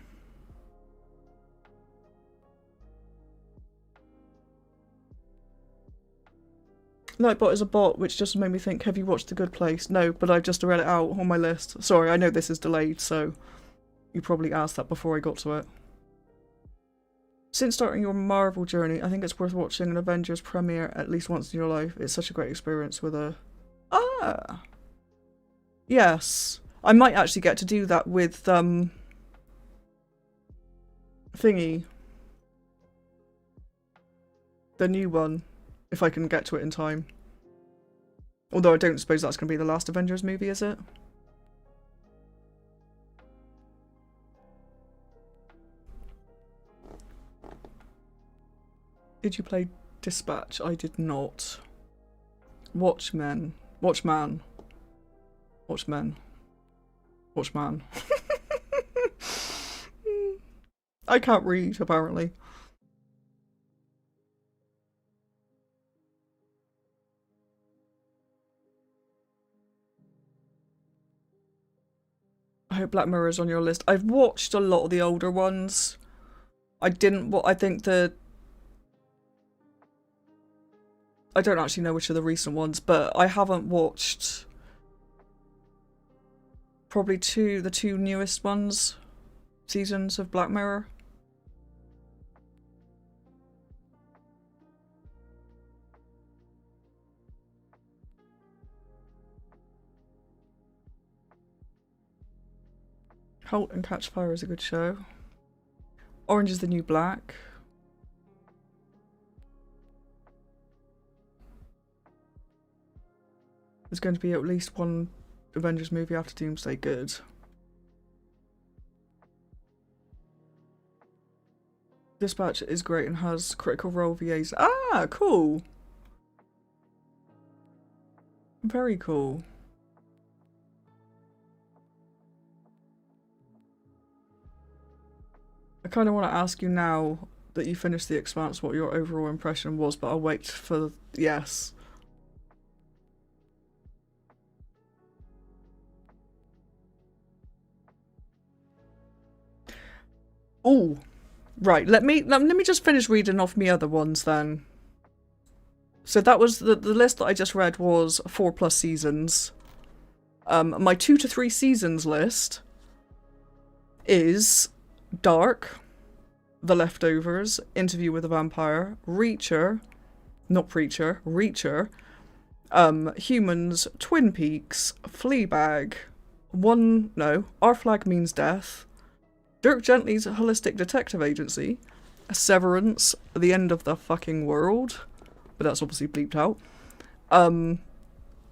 Nightbot is a bot which just made me think, have you watched The Good Place? No, but I've just read it out on my list. Sorry, I know this is delayed, so you probably asked that before I got to it. Since starting your Marvel journey, I think it's worth watching an Avengers premiere at least once in your life. It's such a great experience with a... Ah! Yes. I might actually get to do that with, thingy. The new one. If I can get to it in time. Although I don't suppose that's going to be the last Avengers movie, is it? Did you play Dispatch? I did not. Watchmen. Watchman. Watchmen. Watchman. I can't read, apparently. I hope Black Mirror is on your list. I've watched a lot of the older ones. I didn't... I think the... I don't actually know which are the recent ones, but I haven't watched... probably the two newest ones. Seasons of Black Mirror. Halt and Catch Fire is a good show. Orange is the New Black. There's going to be at least one Avengers movie after Doomsday. Good. Dispatch is great and has Critical Role VAs. Ah, cool. Very cool. I kind of want to ask you now that you finished The Expanse what your overall impression was, but I'll wait for... yes. Oh, right. Let me just finish reading off my other ones then. So that was the list that I just read was 4+ seasons. My 2 to 3 seasons list is Dark, The Leftovers, Interview with a Vampire, Reacher, not Preacher, Reacher, Humans, Twin Peaks, Fleabag, Our Flag Means Death, Dirk Gently's Holistic Detective Agency, Severance, The End of the Fucking World, but that's obviously bleeped out,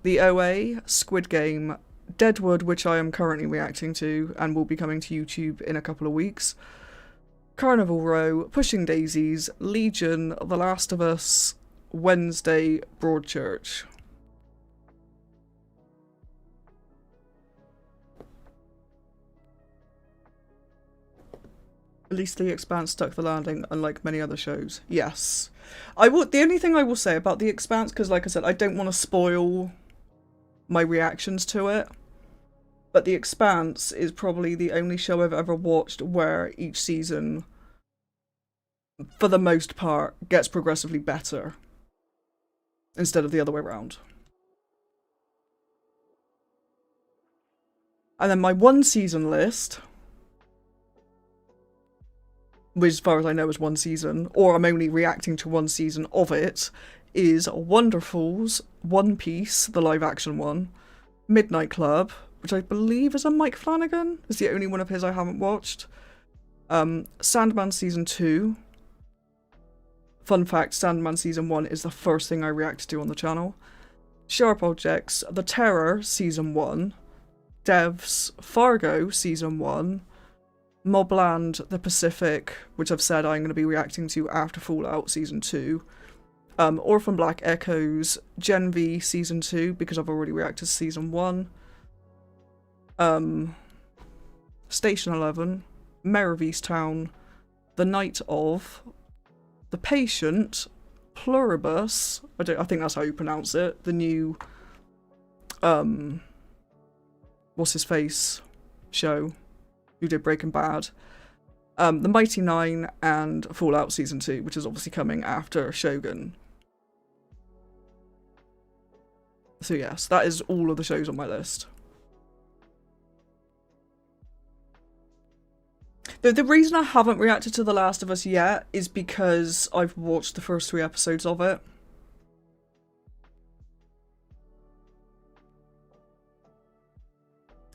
The OA, Squid Game, Deadwood, which I am currently reacting to and will be coming to YouTube in a couple of weeks, Carnival Row, Pushing Daisies, Legion, The Last of Us, Wednesday, Broadchurch. At least The Expanse stuck the landing, unlike many other shows. Yes. The only thing I will say about The Expanse, because like I said, I don't want to spoil my reactions to it, but The Expanse is probably the only show I've ever watched where each season, for the most part, gets progressively better instead of the other way around. And then my 1 season list, which as far as I know is 1 season, or I'm only reacting to 1 season of it, is Wonderfalls, One Piece, the live action one, Midnight Club, which I believe is a Mike Flanagan, is the only one of his I haven't watched, Sandman Season 2. Fun fact, Sandman Season 1 is the first thing I reacted to on the channel. Sharp Objects, The Terror Season 1, Devs, Fargo Season 1, Mobland, The Pacific, which I've said I'm going to be reacting to after Fallout Season 2, Orphan Black Echoes, Gen V Season 2, because I've already reacted to Season 1, Station 11, Mayor of Easttown, The Night of, The Patient, Pluribus, I think that's how you pronounce it, the new, what's his face show, who did Breaking Bad, The Mighty Nine, and Fallout Season 2, which is obviously coming after Shogun. So yes, that is all of the shows on my list. The reason I haven't reacted to The Last of Us yet is because I've watched the first 3 episodes of it.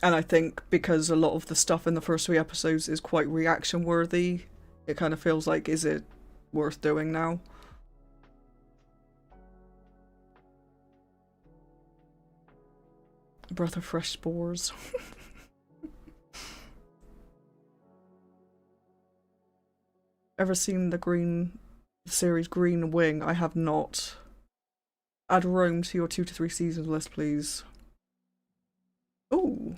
And I think because a lot of the stuff in the first 3 episodes is quite reaction worthy, it kind of feels like, is it worth doing now? Breath of fresh spores. Ever seen the series Green Wing? I have not. Add Rome to your 2 to 3 seasons list, please. Ooh.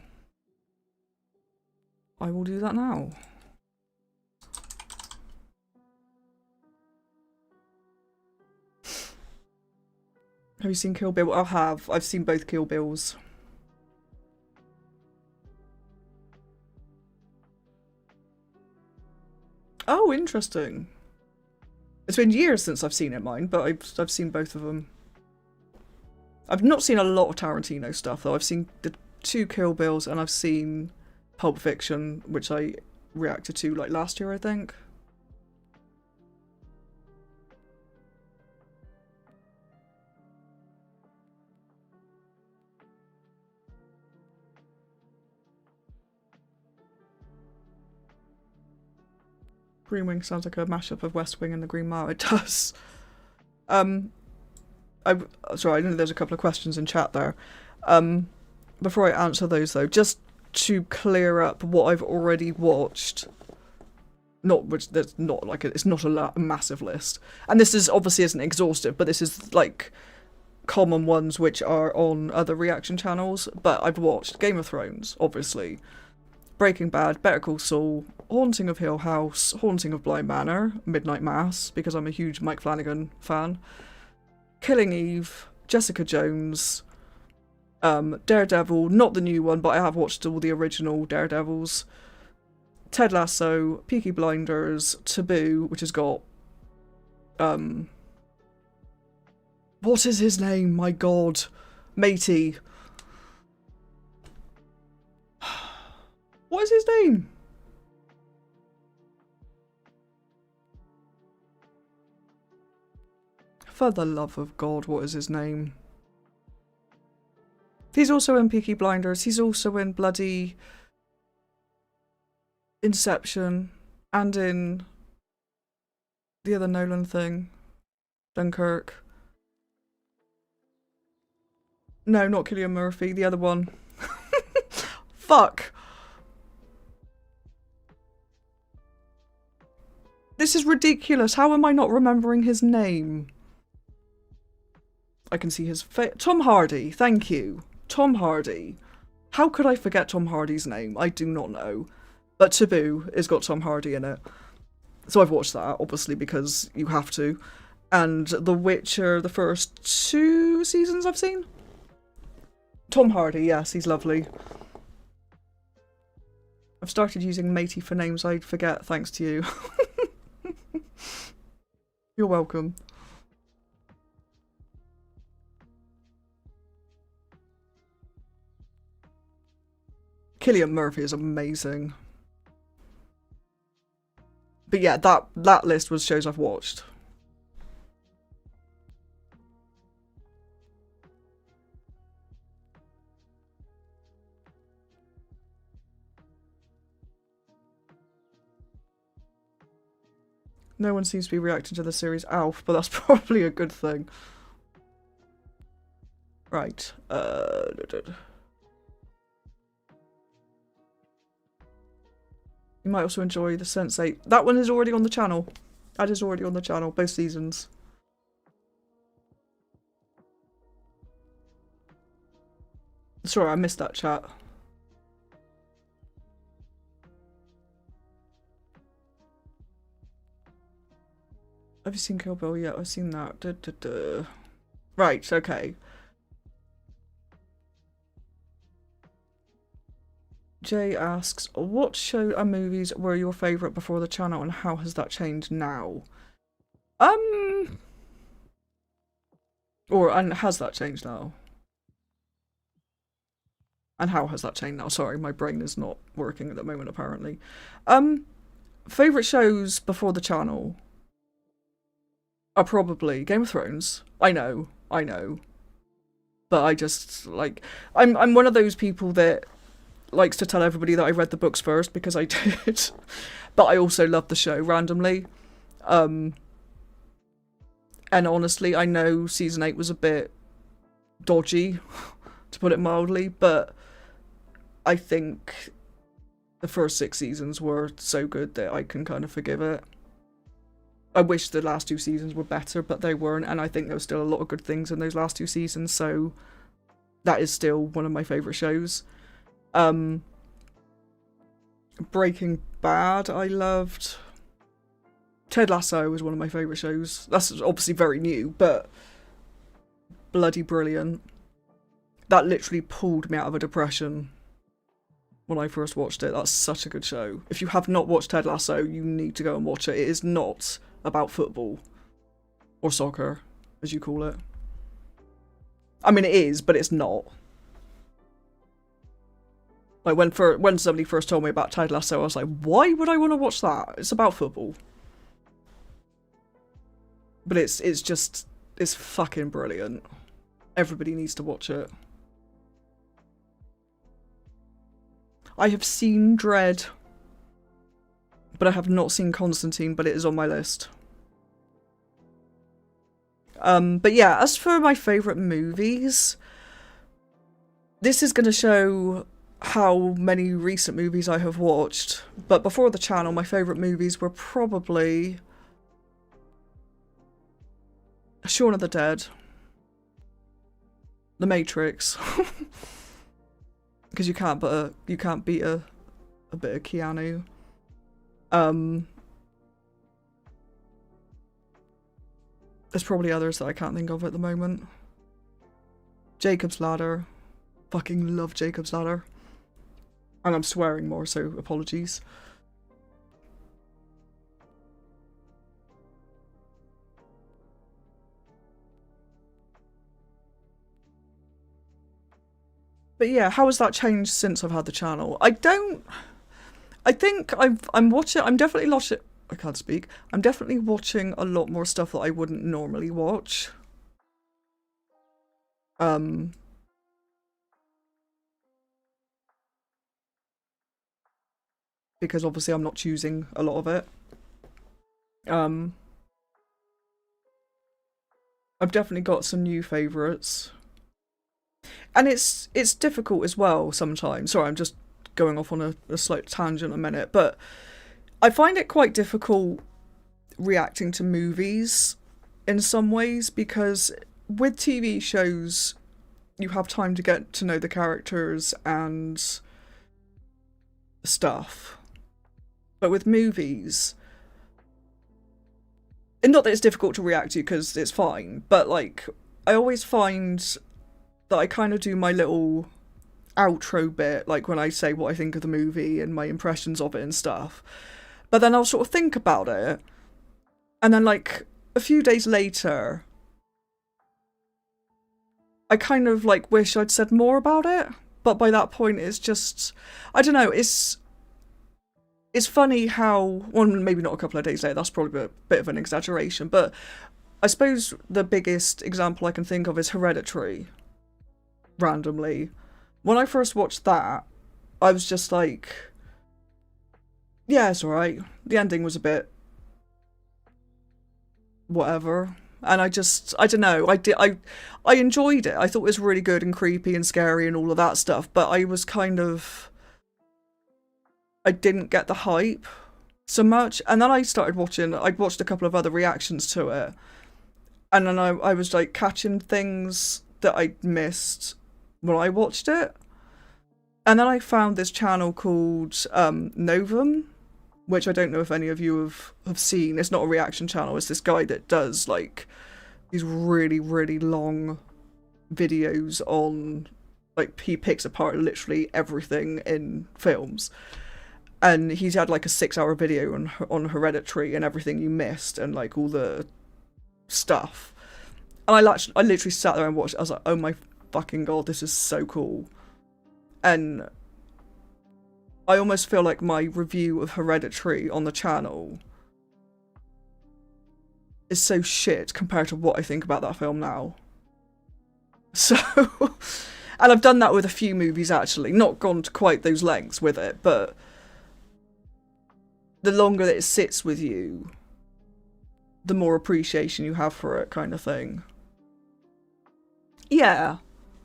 I will do that now. Have you seen Kill Bill? I have. I've seen both Kill Bills. Oh, interesting. It's been years since I've seen it, mine, but I've seen both of them. I've not seen a lot of Tarantino stuff, though. I've seen the 2 Kill Bills, and I've seen Pulp Fiction, which I reacted to, like, last year, I think. Green Wing sounds like a mashup of West Wing and the Green Mile. It does. Sorry, I know there's a couple of questions in chat there. Before I answer those, though, just to clear up what I've already watched. There's not like it's not a massive list, and this is obviously isn't exhaustive, but this is like common ones which are on other reaction channels. But I've watched Game of Thrones, obviously, Breaking Bad, Better Call Saul, Haunting of Hill House, Haunting of Bly Manor, Midnight Mass, because I'm a huge Mike Flanagan fan, Killing Eve, Jessica Jones, Daredevil, not the new one, but I have watched all the original Daredevils, Ted Lasso, Peaky Blinders, Taboo, which has got, what is his name? My god. Matey. What is his name? For the love of God, what is his name? He's also in Peaky Blinders. He's also in bloody Inception. And in the other Nolan thing. Dunkirk. No, not Cillian Murphy. The other one. Fuck. This is ridiculous. How am I not remembering his name? I can see his face. Tom Hardy. Thank you. Tom Hardy. How could I forget Tom Hardy's name? I do not know. But Taboo has got Tom Hardy in it. So I've watched that, obviously, because you have to. And The Witcher, the first 2 seasons I've seen. Tom Hardy, yes, he's lovely. I've started using Matey for names I'd forget, thanks to you. You're welcome. Cillian Murphy is amazing. But yeah, that list was shows I've watched. No one seems to be reacting to the series Alf, but that's probably a good thing. Right. You might also enjoy the Sense8. That one is already on the channel. That is already on the channel, both seasons. Sorry, I missed that chat. Have you seen Kill Bill yet? I've seen that. Right, okay. Jay asks, what show and movies were your favourite before the channel and how has that changed now? And has that changed now? And how has that changed now? Sorry, my brain is not working at the moment, apparently. Favourite shows before the channel are probably Game of Thrones. I know. But I just, like, I'm one of those people that likes to tell everybody that I read the books first, because I did. But I also love the show randomly. And honestly, I know season 8 was a bit dodgy, to put it mildly, but I think the first 6 seasons were so good that I can kind of forgive it. I wish the last 2 seasons were better, but they weren't, and I think there was still a lot of good things in those last 2 seasons, so that is still one of my favourite shows. Breaking Bad, I loved. Ted Lasso was one of my favourite shows. That's obviously very new, but bloody brilliant. That literally pulled me out of a depression when I first watched it. That's such a good show. If you have not watched Ted Lasso, you need to go and watch it. It is not about football. Or soccer, as you call it. I mean, it is, but it's not. Like, when somebody first told me about Ted Lasso, I was like, why would I want to watch that? It's about football. But it's fucking brilliant. Everybody needs to watch it. I have seen Dredd, but I have not seen Constantine, but it is on my list. But yeah, as for my favourite movies, this is going to show how many recent movies I have watched. But before the channel, my favourite movies were probably Shaun of the Dead, The Matrix, because you can't beat a bit of Keanu. There's probably others that I can't think of at the moment. Jacob's Ladder, fucking love Jacob's Ladder, and I'm swearing more, so apologies. But yeah, how has that changed since I've had the channel? I think I'm definitely I can't speak. I'm definitely watching a lot more stuff that I wouldn't normally watch. Because obviously I'm not choosing a lot of it. I've definitely got some new favourites. And it's difficult as well sometimes. Sorry, I'm just going off on a slight tangent a minute, but I find it quite difficult reacting to movies in some ways, because with TV shows you have time to get to know the characters and stuff. But with movies, and not that it's difficult to react to because it's fine, but like I always find that I kind of do my little outro bit, like when I say what I think of the movie and my impressions of it and stuff. But then I'll sort of think about it, and then like a few days later, I kind of like wish I'd said more about it. But by that point, it's just, I don't know, it's funny how, well, maybe not a couple of days later, that's probably a bit of an exaggeration, but I suppose the biggest example I can think of is Hereditary. Randomly, when I first watched that, I was just like, yeah, it's alright. The ending was a bit whatever, and I don't know, I enjoyed it. I thought it was really good and creepy and scary and all of that stuff, but I was kind of, I didn't get the hype so much. And then I'd watched a couple of other reactions to it, and then I was like catching things that I'd missed when I watched it. And then I found this channel called Novum, which I don't know if any of you have seen. It's not a reaction channel. It's this guy that does like these really, really long videos on, like, he picks apart literally everything in films. And he's had like a 6-hour video on Hereditary and everything you missed and like all the stuff. And I literally sat there and watched it. I was like, oh my fucking god, this is so cool. And I almost feel like my review of Hereditary on the channel is so shit compared to what I think about that film now. So, and I've done that with a few movies actually, not gone to quite those lengths with it, but the longer that it sits with you, the more appreciation you have for it, kind of thing. Yeah,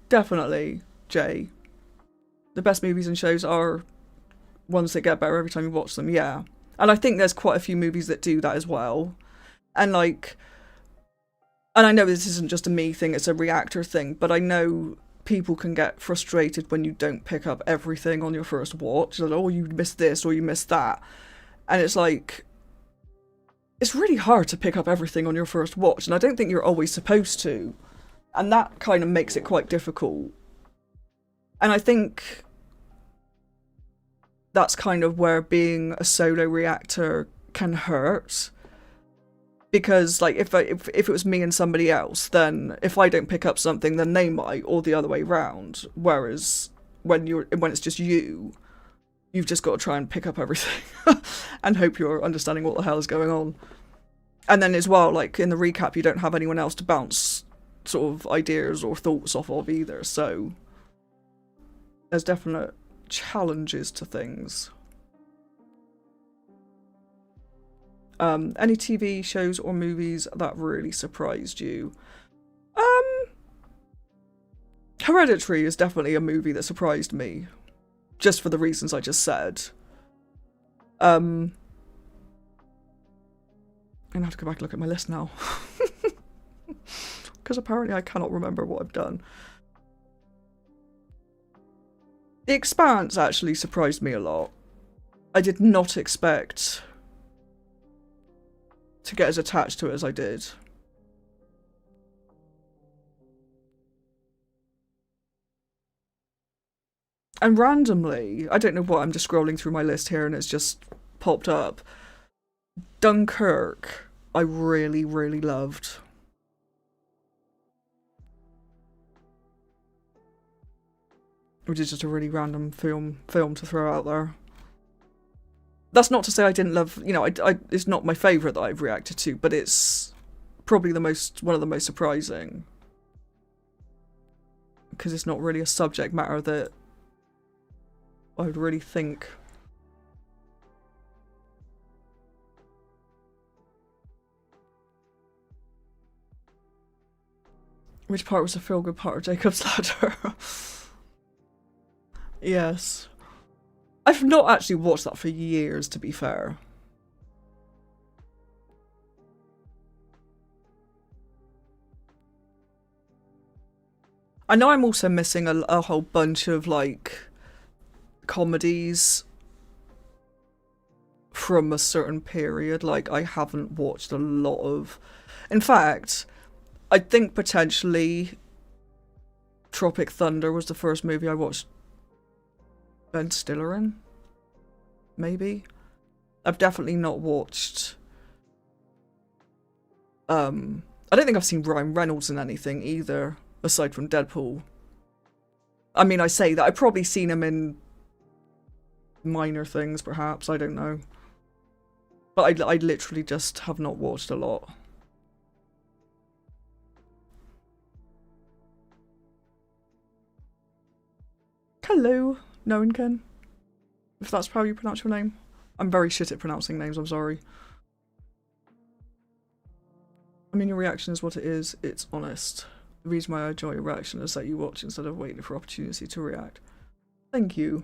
definitely, Jay. The best movies and shows are ones that get better every time you watch them, yeah. And I think there's quite a few movies that do that as well. And like, and I know this isn't just a me thing, it's a reactor thing, but I know people can get frustrated when you don't pick up everything on your first watch. Like, oh, you missed this or you missed that. And it's like, it's really hard to pick up everything on your first watch, and I don't think you're always supposed to. And that kind of makes it quite difficult. And I think that's kind of where being a solo reactor can hurt. Because, like, if it was me and somebody else, then if I don't pick up something, then they might, or the other way round. Whereas when it's just you, you've just got to try and pick up everything and hope you're understanding what the hell is going on. And then as well, like, in the recap, you don't have anyone else to bounce sort of ideas or thoughts off of either, so there's definite challenges to things. Any TV shows or movies that really surprised you? Hereditary is definitely a movie that surprised me, just for the reasons I just said. I'm gonna have to go back and look at my list now. Because apparently I cannot remember what I've done. The Expanse actually surprised me a lot. I did not expect to get as attached to it as I did. And randomly, I don't know what, I'm just scrolling through my list here and it's just popped up. Dunkirk, I really, really loved. Which is just a really random film to throw out there. That's not to say I didn't love, you know, it's not my favourite that I've reacted to, but it's probably one of the most surprising. Because it's not really a subject matter that I would really think. Which part was the feel-good part of Jacob's Ladder? Yes. I've not actually watched that for years, to be fair. I know I'm also missing a whole bunch of, like, comedies from a certain period. Like, I haven't watched a lot of... In fact, I think potentially Tropic Thunder was the first movie I watched Ben Stiller in. Maybe. I've definitely not watched... I don't think I've seen Ryan Reynolds in anything either, aside from Deadpool. I mean, I say that. I've probably seen him in minor things, perhaps. I don't know. But I literally just have not watched a lot. Hello, no one can. If that's how you pronounce your name. I'm very shit at pronouncing names, I'm sorry. I mean, your reaction is what it is. It's honest. The reason why I enjoy your reaction is that you watch instead of waiting for opportunity to react. Thank you.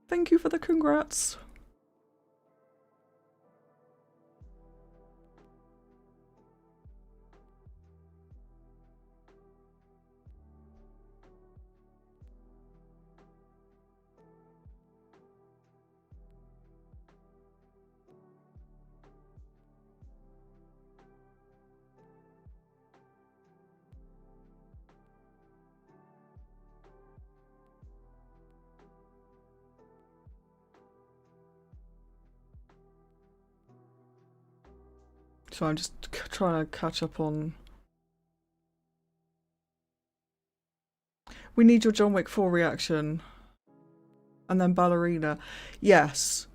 Thank you for the congrats. So I'm just trying to catch up on... We need your John Wick 4 reaction. And then Ballerina. Yes.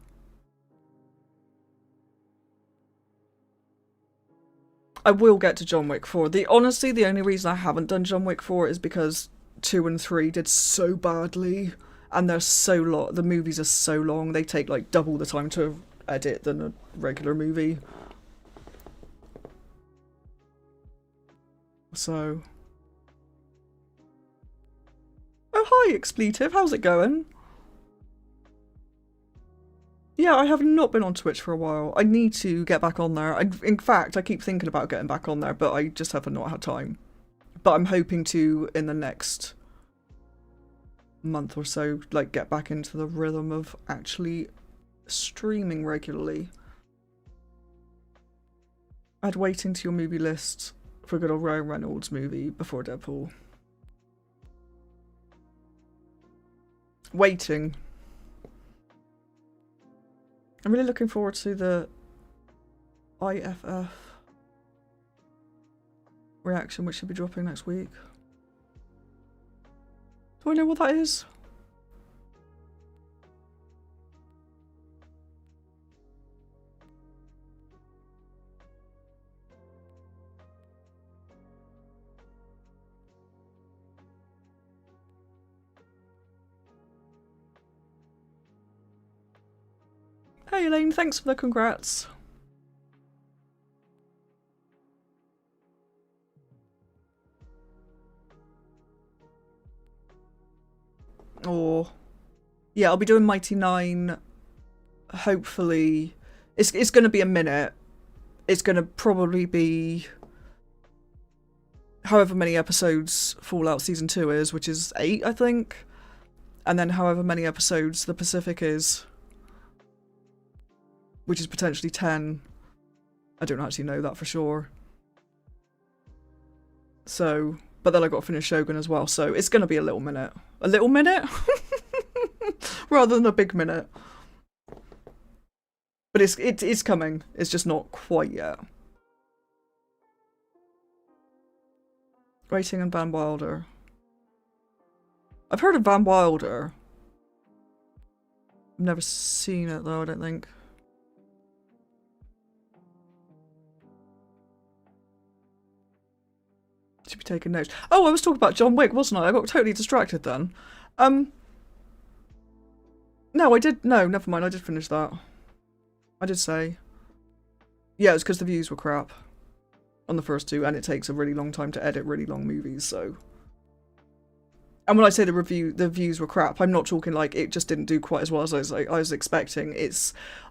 I will get to John Wick 4. Honestly, the only reason I haven't done John Wick 4 is because 2 and 3 did so badly. And they're so long. The movies are so long. They take like double the time to edit than a regular movie. So... Oh, hi, Expletive. How's it going? Yeah, I have not been on Twitch for a while. I need to get back on there. In fact, I keep thinking about getting back on there, but I just have not had time. But I'm hoping to, in the next month or so, like, get back into the rhythm of actually streaming regularly. Add waiting to your movie list for a good old Ryan Reynolds movie before Deadpool. Waiting. I'm really looking forward to the IFF reaction, which should be dropping next week. Do I know what that is? Hey Elaine, thanks for the congrats. Oh, yeah, I'll be doing Mighty 9. Hopefully, it's going to be a minute. It's going to probably be however many episodes Fallout Season 2 is, which is 8, I think. And then however many episodes The Pacific is, which is potentially 10. I don't actually know that for sure. So, but then I got to finish Shogun as well, so it's going to be a little minute. A little minute? Rather than a big minute. But it's coming. It's just not quite yet. Waiting on Van Wilder. I've heard of Van Wilder. I've never seen it though, I don't think. Should be taking notes. Oh, I was talking about John Wick, wasn't I? I got totally distracted then. No, I did. No, never mind. I did finish that. I did say. Yeah, it's because the views were crap on the first 2, and it takes a really long time to edit really long movies, so. And when I say the views were crap, I'm not talking like it just didn't do quite as well as I was expecting.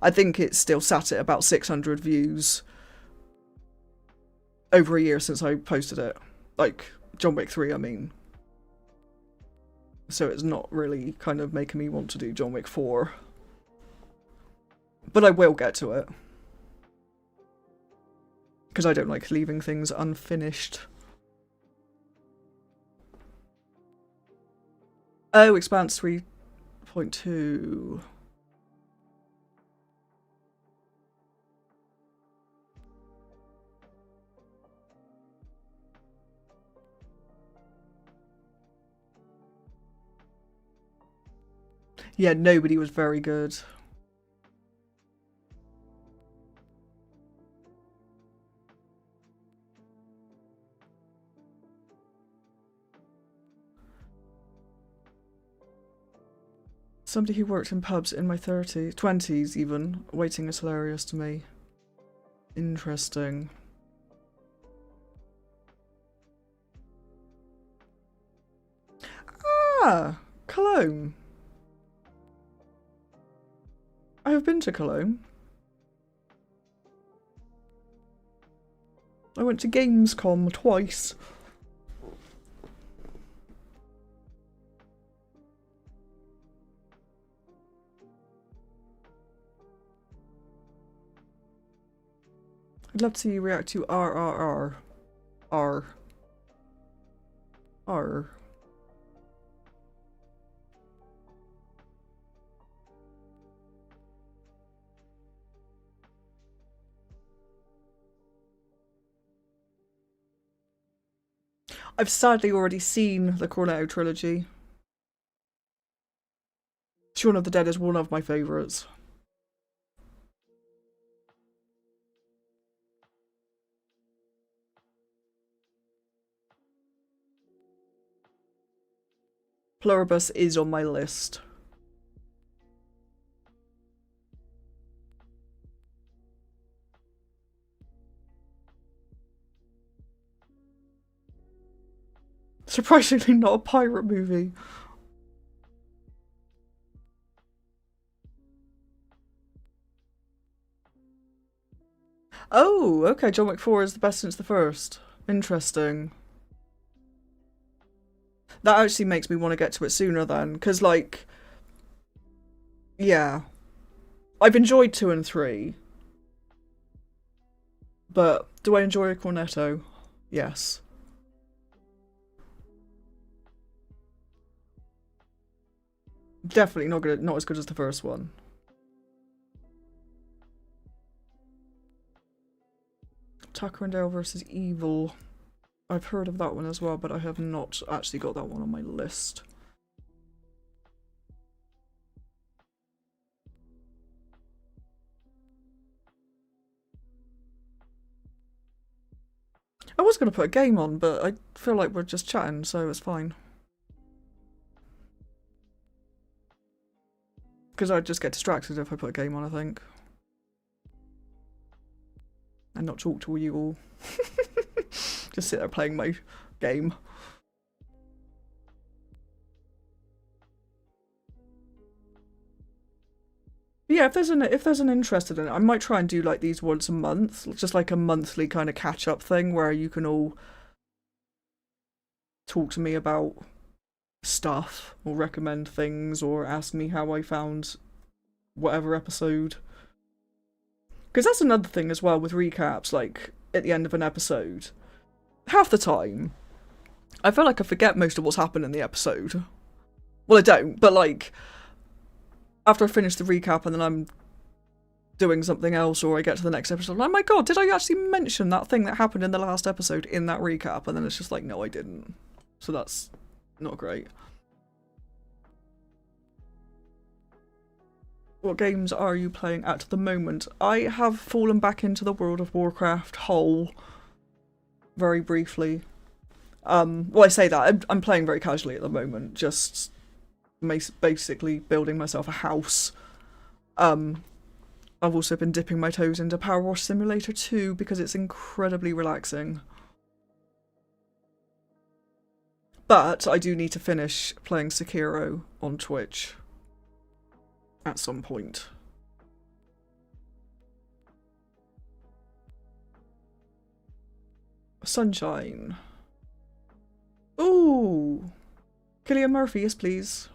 I think it's still sat at about 600 views over a year since I posted it. Like, John Wick 3, I mean. So it's not really kind of making me want to do John Wick 4. But I will get to it. Because I don't like leaving things unfinished. Oh, Expanse 3.2. Yeah, nobody was very good. Somebody who worked in pubs in my 20s even, waiting is hilarious to me. Interesting. Ah, Cologne. I have been to Cologne. I went to Gamescom twice. I'd love to see you react to RRR. R. R. I've sadly already seen the Cornetto trilogy. Shaun of the Dead is one of my favourites. Pluribus is on my list. Surprisingly not a pirate movie. Oh, okay, John Wick 4 is the best since the first. Interesting. That actually makes me want to get to it sooner then, because, like, yeah. I've enjoyed 2 and 3. But do I enjoy a cornetto? Yes. Definitely not as good as the first one. Tucker and Dale versus Evil. I've heard of that one as well, but I have not actually got that one on my list. I was going to put a game on, but I feel like we're just chatting, so it's fine. Because I'd just get distracted if I put a game on, I think. And not talk to you all. Just sit there playing my game. But yeah, if there's an interest in it, I might try and do like these once a month, just like a monthly kind of catch-up thing where you can all talk to me about stuff or recommend things or ask me how I found whatever episode. Because that's another thing as well with recaps, like at the end of an episode. Half the time, I feel like I forget most of what's happened in the episode. Well, I don't, but like, after I finish the recap and then I'm doing something else or I get to the next episode, I'm like, oh my god, did I actually mention that thing that happened in the last episode in that recap? And then it's just like, no, I didn't. So that's not great. What games are you playing at the moment? I have fallen back into the World of Warcraft hole very briefly. Well, I say that, I'm playing very casually at the moment, just basically building myself a house. I've also been dipping my toes into Power Wash Simulator 2 because it's incredibly relaxing. But I do need to finish playing Sekiro on Twitch at some point. Sunshine. Ooh! Cillian Murphy, yes please.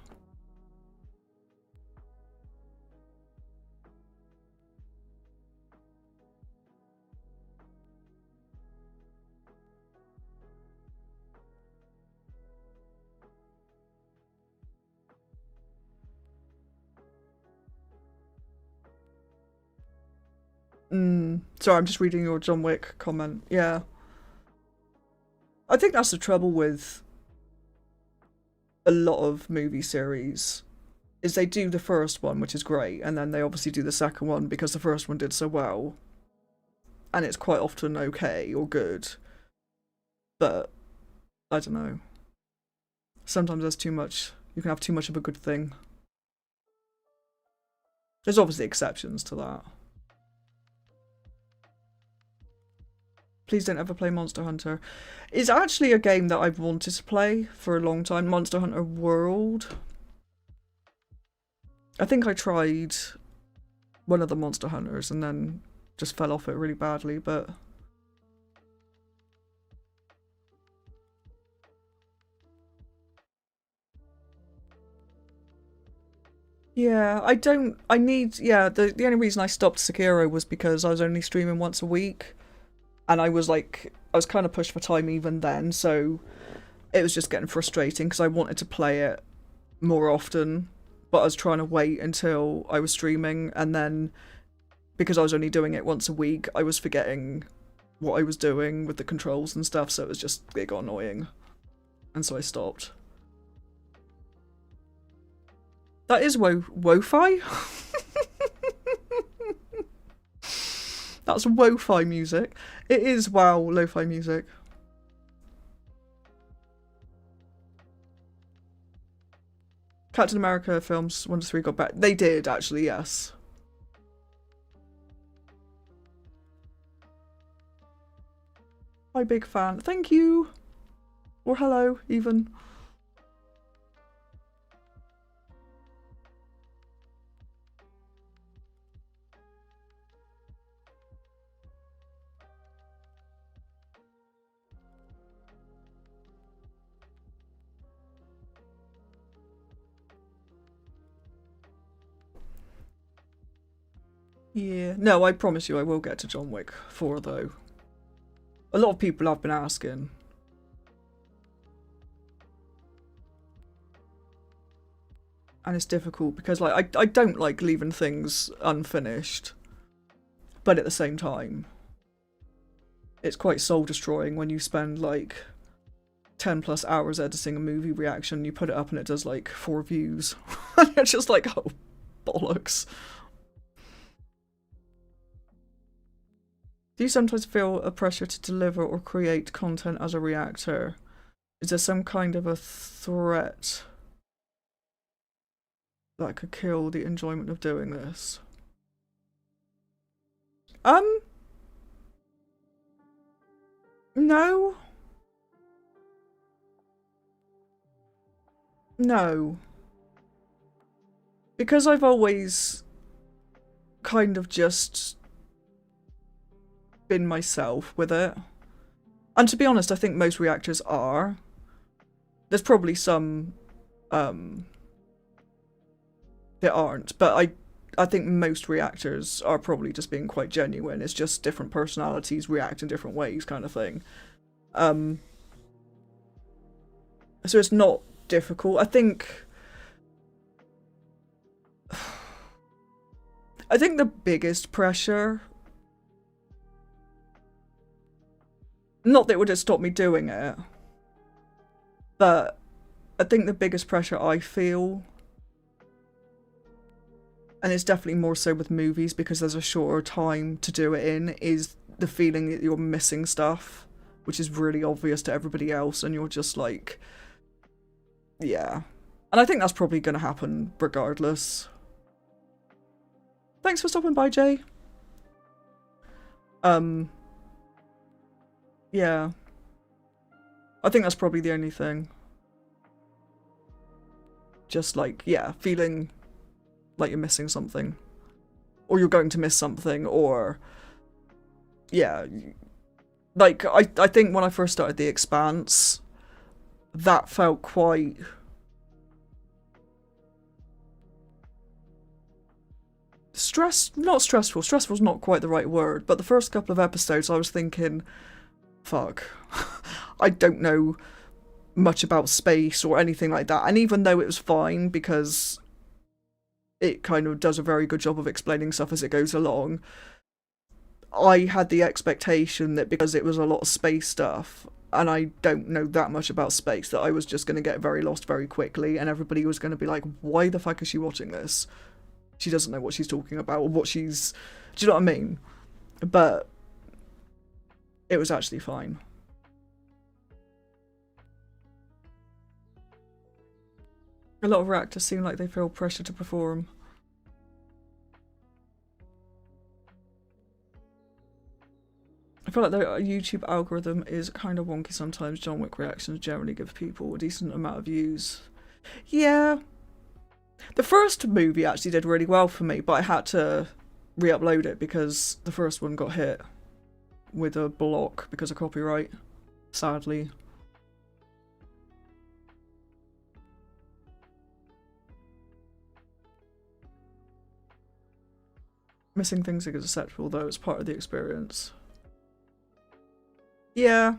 Sorry, I'm just reading your John Wick comment. Yeah. I think that's the trouble with a lot of movie series, is they do the first one, which is great, and then they obviously do the second one because the first one did so well. And it's quite often okay or good. But, I don't know. Sometimes there's too much. You can have too much of a good thing. There's obviously exceptions to that. Please don't ever play Monster Hunter. It's actually a game that I've wanted to play for a long time. Monster Hunter World. I think I tried one of the Monster Hunters and then just fell off it really badly, but... Yeah, the only reason I stopped Sekiro was because I was only streaming once a week. And I was kind of pushed for time even then, so it was just getting frustrating because I wanted to play it more often, but I was trying to wait until I was streaming, and then because I was only doing it once a week, I was forgetting what I was doing with the controls and stuff, so it got annoying. And so I stopped. That is wo-fi? That's wo-fi music. It is wow lo-fi music. Captain America films 1 to 3 got back. They did, actually, yes. Hi, big fan. Thank you. Or hello, even. Yeah. No, I promise you I will get to John Wick 4, though. A lot of people have been asking. And it's difficult because, like, I don't like leaving things unfinished. But at the same time, it's quite soul-destroying when you spend, like, 10 plus hours editing a movie reaction, you put it up and it does, like, 4 views. And you're just like, oh, bollocks. Do you sometimes feel a pressure to deliver or create content as a reactor? Is there some kind of a threat that could kill the enjoyment of doing this? No. No. Because I've always kind of just been myself with it. And to be honest, I think most reactors are. There's probably some that aren't, but I think most reactors are probably just being quite genuine. It's just different personalities react in different ways, kind of thing. So it's not difficult. I think the biggest pressure, not that it would have stopped me doing it, but I think the biggest pressure I feel, and it's definitely more so with movies because there's a shorter time to do it in, is the feeling that you're missing stuff, which is really obvious to everybody else, and you're just like, yeah. And I think that's probably going to happen regardless. Thanks for stopping by, Jay. Yeah. I think that's probably the only thing. Just like, yeah, feeling like you're missing something. Or you're going to miss something, or... Yeah. Like, I think when I first started The Expanse, that felt quite... not stressful. Stressful's not quite the right word, but the first couple of episodes I was thinking, fuck, I don't know much about space or anything like that. And even though it was fine because it kind of does a very good job of explaining stuff as it goes along, I had the expectation that because it was a lot of space stuff and I don't know that much about space, that I was just going to get very lost very quickly and everybody was going to be like, why the fuck is she watching this? She doesn't know what she's talking about or what she's... Do you know what I mean? But it was actually fine. A lot of reactors seem like they feel pressure to perform. I feel like the YouTube algorithm is kind of wonky sometimes. John Wick reactions generally give people a decent amount of views. Yeah. The first movie actually did really well for me, but I had to re-upload it because the first one got hit with a block because of copyright, sadly. Missing things is acceptable though, it's part of the experience. Yeah.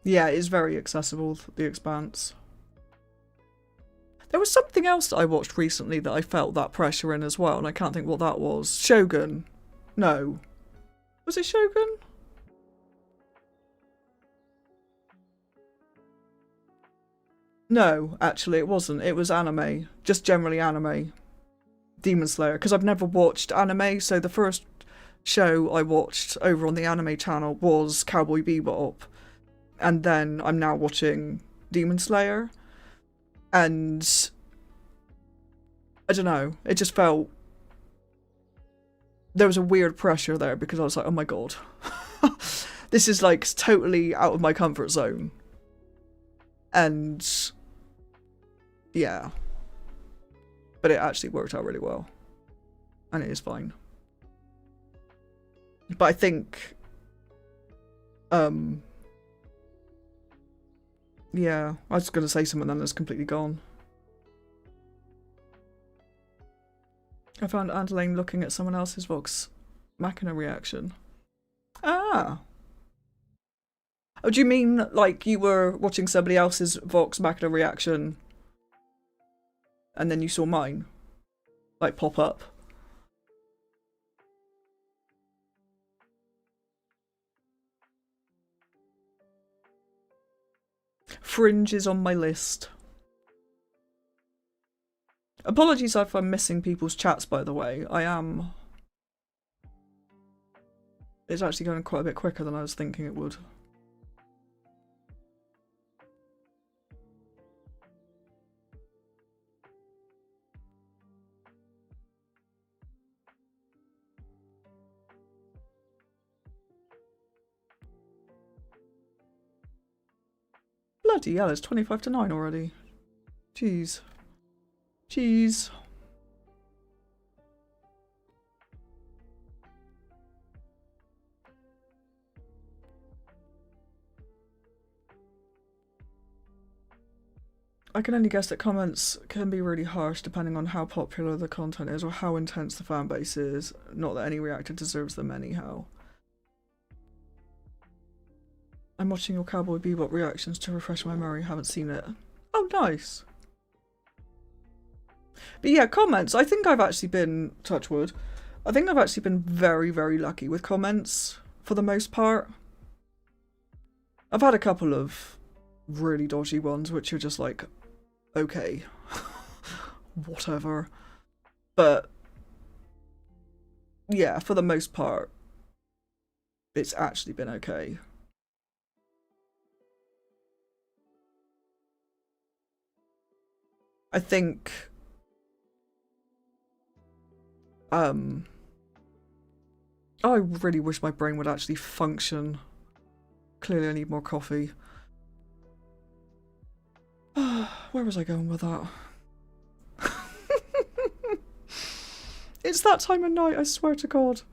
Yeah, it is very accessible, The Expanse. There was something else that I watched recently that I felt that pressure in as well, and I can't think what that was. Shogun. No. Was it Shogun? No, actually it wasn't. It was anime. Just generally anime. Demon Slayer. Because I've never watched anime, so the first show I watched over on the anime channel was Cowboy Bebop. And then I'm now watching Demon Slayer. And I don't know, it just felt... There was a weird pressure there because I was like, oh my god. This is like totally out of my comfort zone. And yeah. But it actually worked out really well. And it is fine. But I think yeah, I was gonna say something then that's completely gone. I found Andelain looking at someone else's Vox Machina reaction. Ah. Oh, do you mean like you were watching somebody else's Vox Machina reaction and then you saw mine? Like pop up? Fringe is on my list. Apologies if I'm missing people's chats, by the way. I am. It's actually going quite a bit quicker than I was thinking it would. Bloody hell, it's 25 to 9 already. Jeez. Jeez. I can only guess that comments can be really harsh depending on how popular the content is or how intense the fan base is. Not that any reactor deserves them anyhow. I'm watching your Cowboy Bebop reactions to refresh my memory. Haven't seen it. Oh, nice. But yeah, comments. I think I've actually been, touch wood, I think I've actually been very, very lucky with comments for the most part. I've had a couple of really dodgy ones which are just like, okay, whatever. But yeah, for the most part, it's actually been okay. I think oh, I really wish my brain would actually function. Clearly I need more coffee. Where was I going with that? It's that time of night, I swear to God.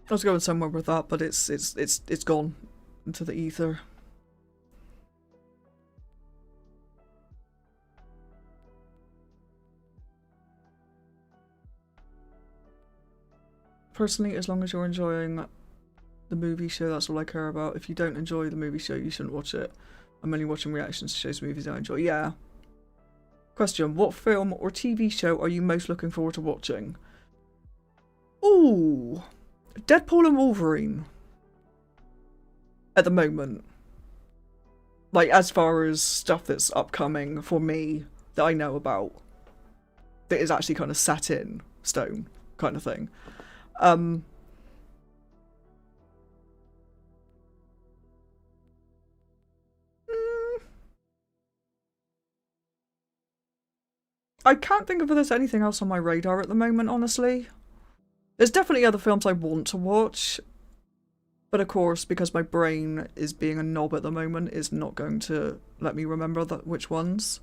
I was going somewhere with that, but it's gone into the ether. Personally, as long as you're enjoying the movie show, that's all I care about. If you don't enjoy the movie show, you shouldn't watch it. I'm only watching reactions to shows, movies I enjoy. Yeah. Question, what film or TV show are you most looking forward to watching? Ooh. Deadpool and Wolverine. At the moment. Like, as far as stuff that's upcoming for me that I know about. That is actually kind of set in stone kind of thing. I can't think of if there's anything else on my radar at the moment, honestly. There's definitely other films I want to watch, but of course, because my brain is being a knob at the moment, is not going to let me remember which ones.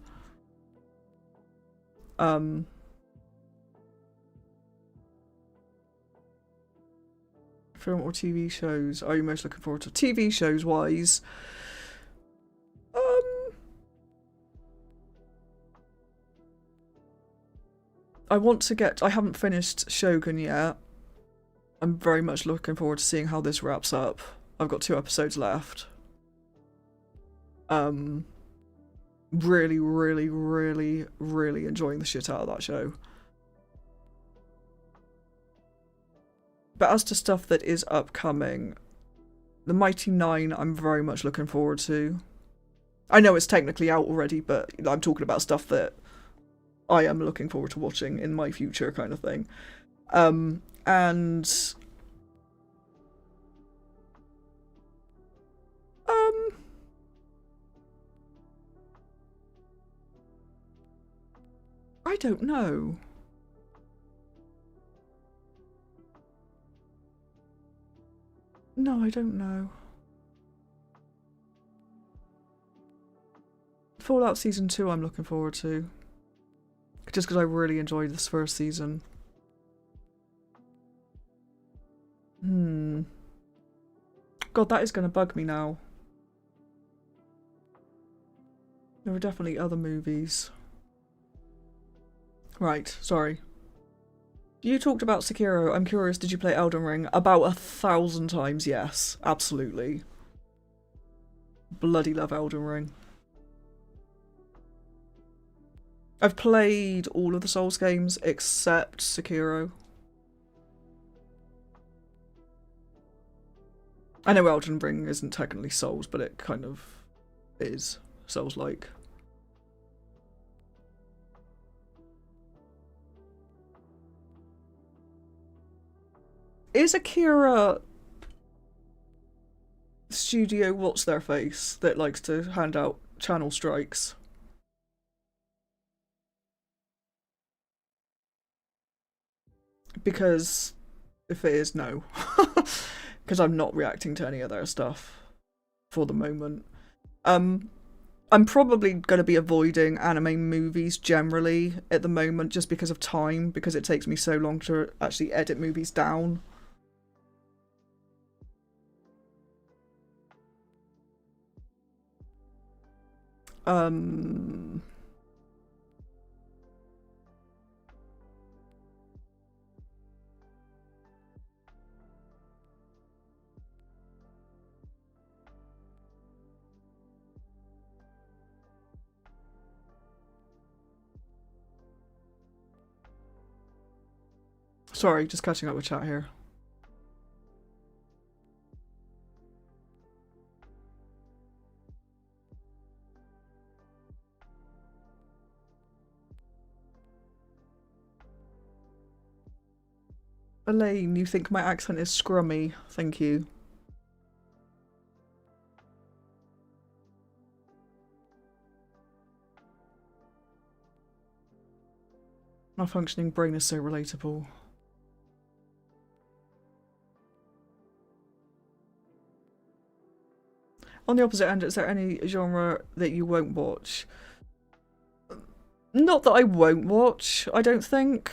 Film or TV shows are you most looking forward to? TV shows wise, I haven't finished Shogun yet. I'm very much looking forward to seeing how this wraps up. I've got 2 episodes left. Really, really, really, really enjoying the shit out of that show. But as to stuff that is upcoming, The Mighty Nine I'm very much looking forward to. I know it's technically out already, but I'm talking about stuff that I am looking forward to watching in my future kind of thing. And I don't know. No, I don't know. Fallout Season 2 I'm looking forward to. Just because I really enjoyed this first season. God, that is going to bug me now. There are definitely other movies. Right, sorry. You talked about Sekiro. I'm curious, did you play Elden Ring? About 1,000 times, yes. Absolutely. Bloody love Elden Ring. I've played all of the Souls games except Sekiro. I know Elden Ring isn't technically Souls, but it kind of is Souls-like. Is Akira Studio what's their face that likes to hand out channel strikes? Because if it is, no. Because I'm not reacting to any of their stuff for the moment. I'm probably going to be avoiding anime movies generally at the moment just because of time, because it takes me so long to actually edit movies down. Sorry, just catching up with chat here. Elaine, you think my accent is scrummy? Thank you. My functioning brain is so relatable. On the opposite end, is there any genre that you won't watch? Not that I won't watch, I don't think.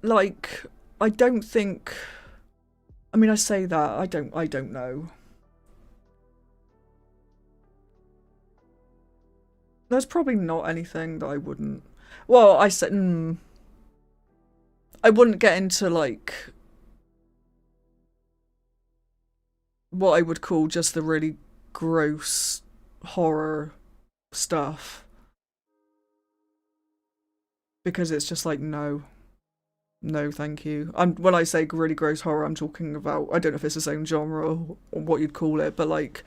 Like, I don't think... I mean, I say that, I don't know. There's probably not anything that I wouldn't... Well, I said... I wouldn't get into, like... what I would call just the really gross horror stuff. Because it's just like, no. No, thank you. When I say really gross horror, I'm talking about, I don't know if it's the same genre or what you'd call it, but like,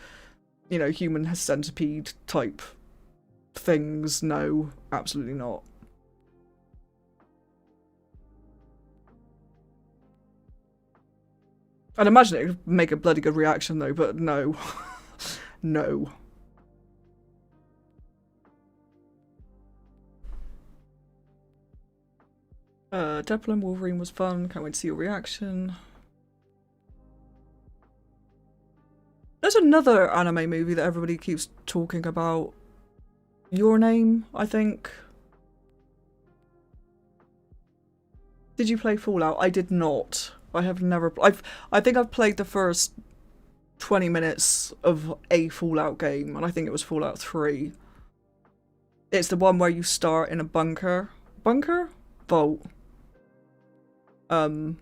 you know, human centipede type things. No, absolutely not. I'd imagine it would make a bloody good reaction though, but no. No. Deadpool and Wolverine was fun. Can't wait to see your reaction. There's another anime movie that everybody keeps talking about. Your Name, I think. Did you play Fallout? I did not. I have never... I think I've played the first 20 minutes of a Fallout game, and I think it was Fallout 3. It's the one where you start in a bunker. Bunker? Vault. And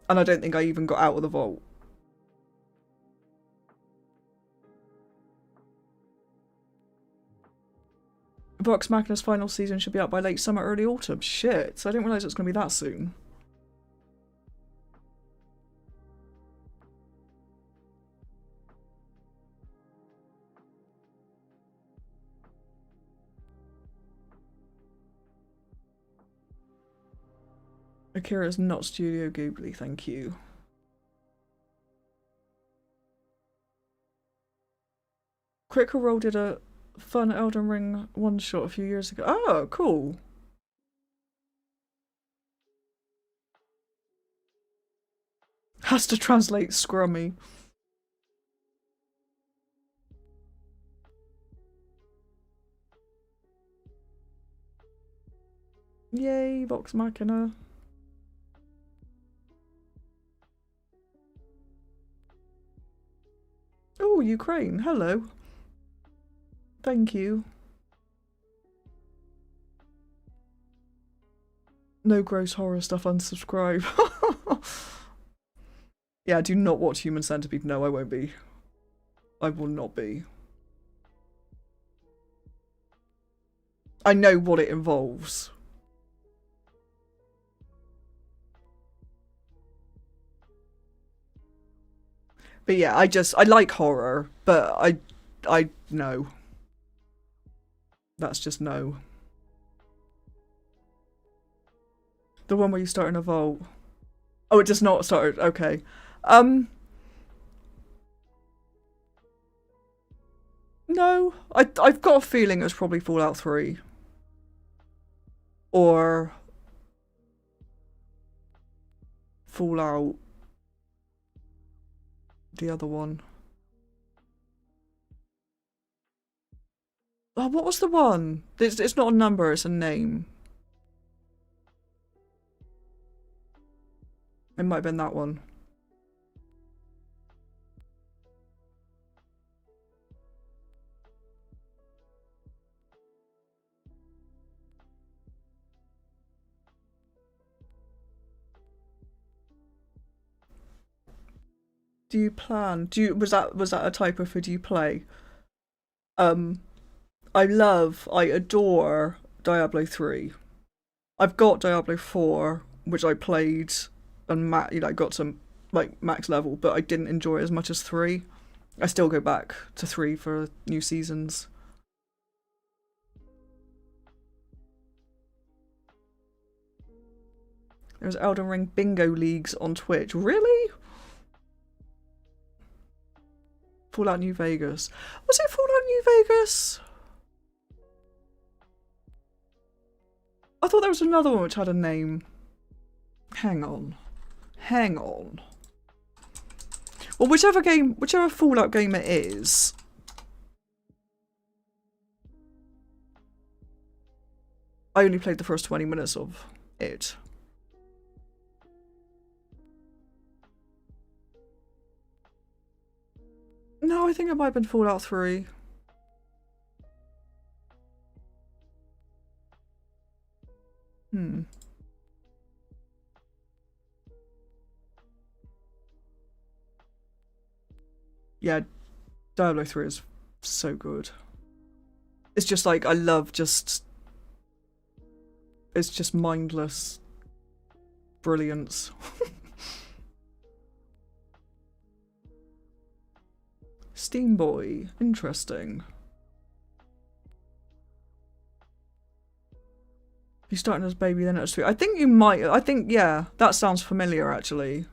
And I don't think I even got out of the vault. Vox Machina's final season should be out by late summer, early autumn. Shit, I didn't realise it was going to be that soon. Akira's not Studio Ghibli, thank you. Critical Role did a fun Elden Ring one-shot a few years ago. Oh, cool. Has to translate Scrummy. Yay, Vox Machina. Oh, Ukraine, hello. Thank you. No gross horror stuff, unsubscribe. Yeah, do not watch Human Centipede. No, I won't be. I will not be. I know what it involves. But yeah, I like horror, but I no. That's just no. The one where you start in a vault. Oh, it does not start. Okay. No, I've got a feeling it was probably Fallout 3. Or Fallout the other one. Oh, what was the one? It's not a number, it's a name. It might have been that one. Do you plan? Was that a typo for do you play? I adore Diablo 3. I've got Diablo 4, which I played and got to like max level, but I didn't enjoy it as much as 3. I still go back to 3 for new seasons. There's Elden Ring bingo leagues on Twitch. Really? Fallout New Vegas. Was it Fallout New Vegas? I thought there was another one which had a name. Hang on. Well, whichever Fallout game it is. I only played the first 20 minutes of it. No, I think it might have been Fallout 3. Yeah, Diablo 3 is so good. It's just like, I love it's just mindless brilliance. Steam Boy, interesting. You starting as baby, then as 3. I think you might. I think, yeah, that sounds familiar actually.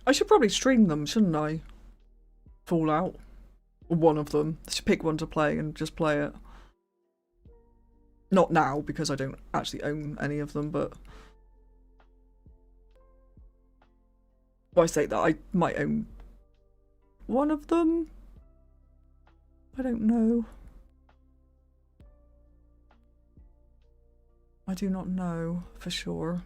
I should probably stream them, shouldn't I? Fallout. Or one of them. I should pick one to play and just play it. Not now, because I don't actually own any of them, but... Well, I say that, I might own one of them? I don't know. I do not know for sure.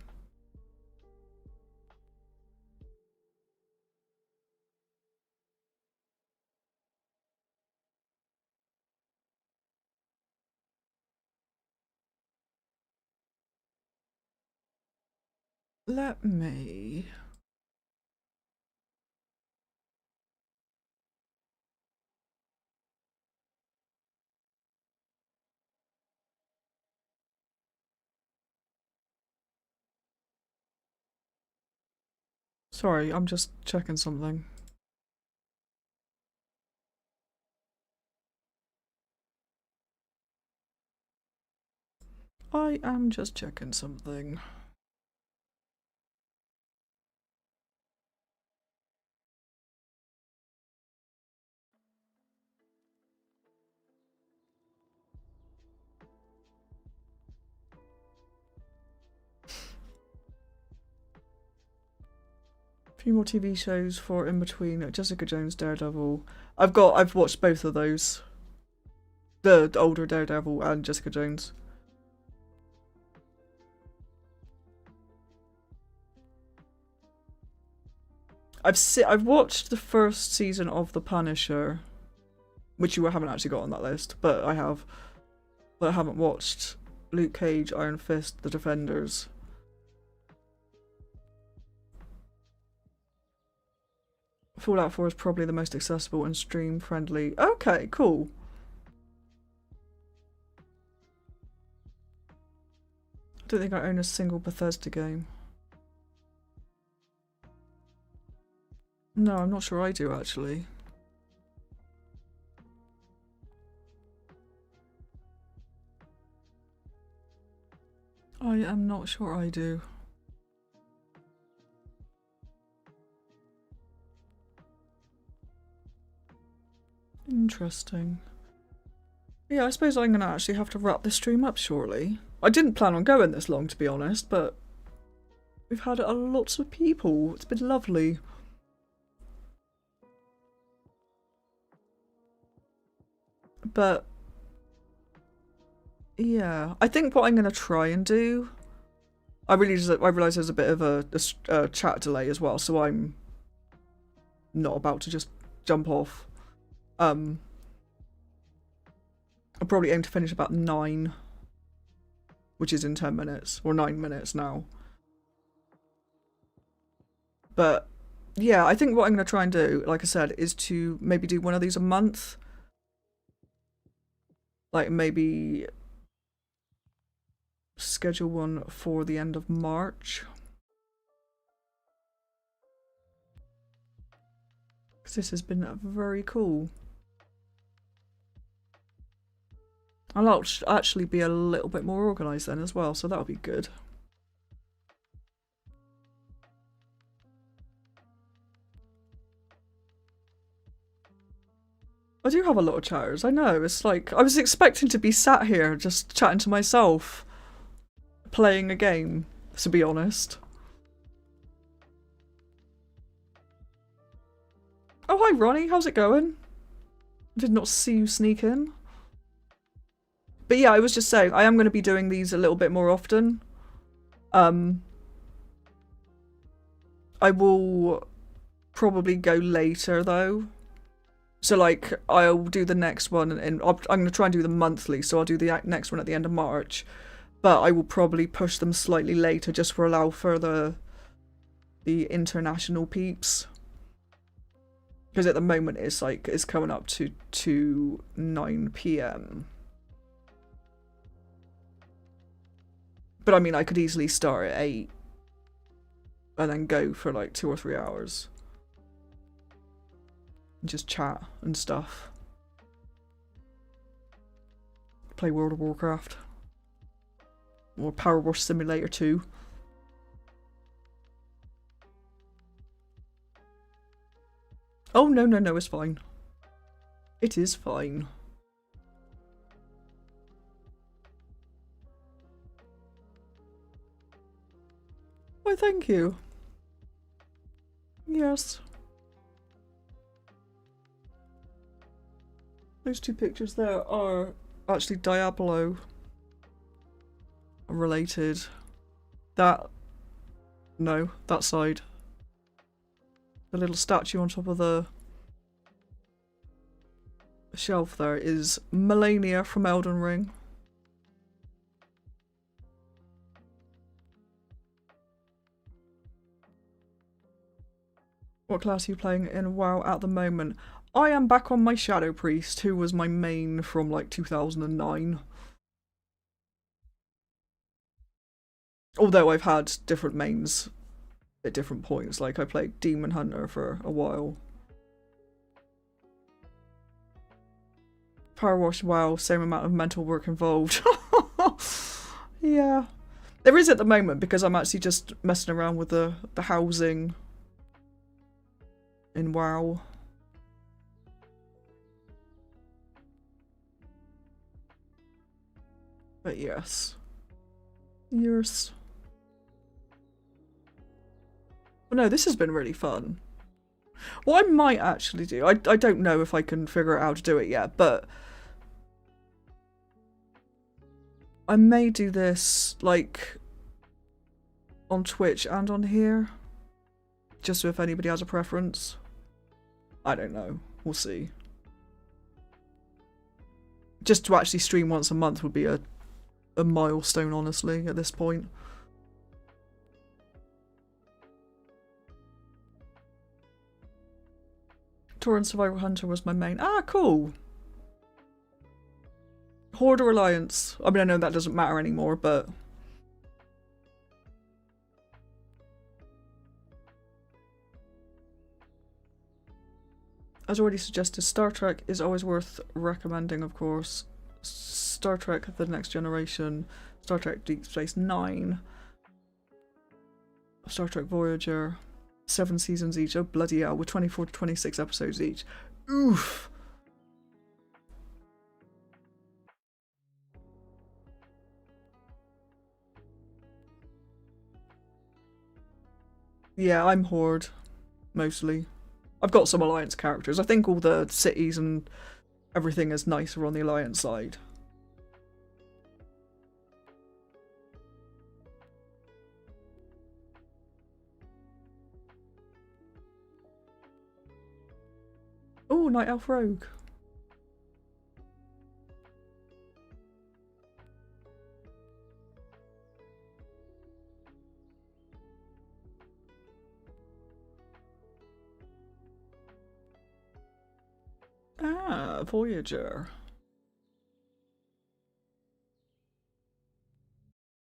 Let me... Sorry, I'm just checking something. I am just checking something. A few more TV shows for in between Jessica Jones, Daredevil. I've watched both of those. The older Daredevil and Jessica Jones. I've watched the first season of The Punisher, which you haven't actually got on that list, but I have. But I haven't watched Luke Cage, Iron Fist, The Defenders. Fallout 4 is probably the most accessible and stream friendly. Okay, cool. I don't think I own a single Bethesda game. No, I'm not sure I do actually. I am not sure I do. Interesting. Yeah, I suppose I'm gonna actually have to wrap this stream up shortly. I didn't plan on going this long, to be honest, but we've had lots of people. It's been lovely. But yeah, I think what I'm gonna try and do. I realise there's a bit of a chat delay as well, so I'm not about to just jump off. I'll probably aim to finish about 9, which is in 10 minutes, or 9 minutes now. But yeah, I think what I'm going to try and do, like I said, is to maybe do one of these a month. Like maybe schedule one for the end of March. Because this has been very cool. I'll actually be a little bit more organised then as well, so that'll be good. I do have a lot of chatters, I know. It's like, I was expecting to be sat here just chatting to myself, playing a game, to be honest. Oh, hi Ronnie, how's it going? I did not see you sneak in. But yeah, I was just saying, I am going to be doing these a little bit more often. I will probably go later though. So like, I'll do the next one and I'm going to try and do them monthly, so I'll do the next one at the end of March. But I will probably push them slightly later just to allow for the international peeps. Because at the moment it's like, it's coming up to 9 PM. But I mean, I could easily start at 8 and then go for like 2 or 3 hours. And just chat and stuff. Play World of Warcraft. Or Power Wash Simulator 2. Oh, no, no, no, it's fine. It is fine. Why, thank you. Yes. Those 2 pictures there are actually Diablo related. That... No, that side. The little statue on top of the shelf there is Melania from Elden Ring. What class are you playing in WoW at the moment? I am back on my Shadow Priest, who was my main from like 2009. Although I've had different mains at different points, like I played Demon Hunter for a while. Power Wash, wow, same amount of mental work involved. Yeah. There is at the moment, because I'm actually just messing around with the housing in WoW. But yes. Yes. But no, this has been really fun. What I might actually do, I don't know if I can figure out how to do it yet, but I may do this, like, on Twitch and on here. Just so if anybody has a preference. I don't know. We'll see. Just to actually stream once a month would be a milestone, honestly, at this point. Tauren Survival Hunter was my main. Ah, cool. Horde or Alliance? I mean, I know that doesn't matter anymore, but... As already suggested, Star Trek is always worth recommending, of course. Star Trek The Next Generation, Star Trek Deep Space Nine, Star Trek Voyager, 7 seasons each. Oh, bloody hell, with 24 to 26 episodes each. Oof! Yeah, I'm Horde, mostly. I've got some Alliance characters. I think all the cities and everything is nicer on the Alliance side. Oh, Night Elf Rogue. Ah, Voyager.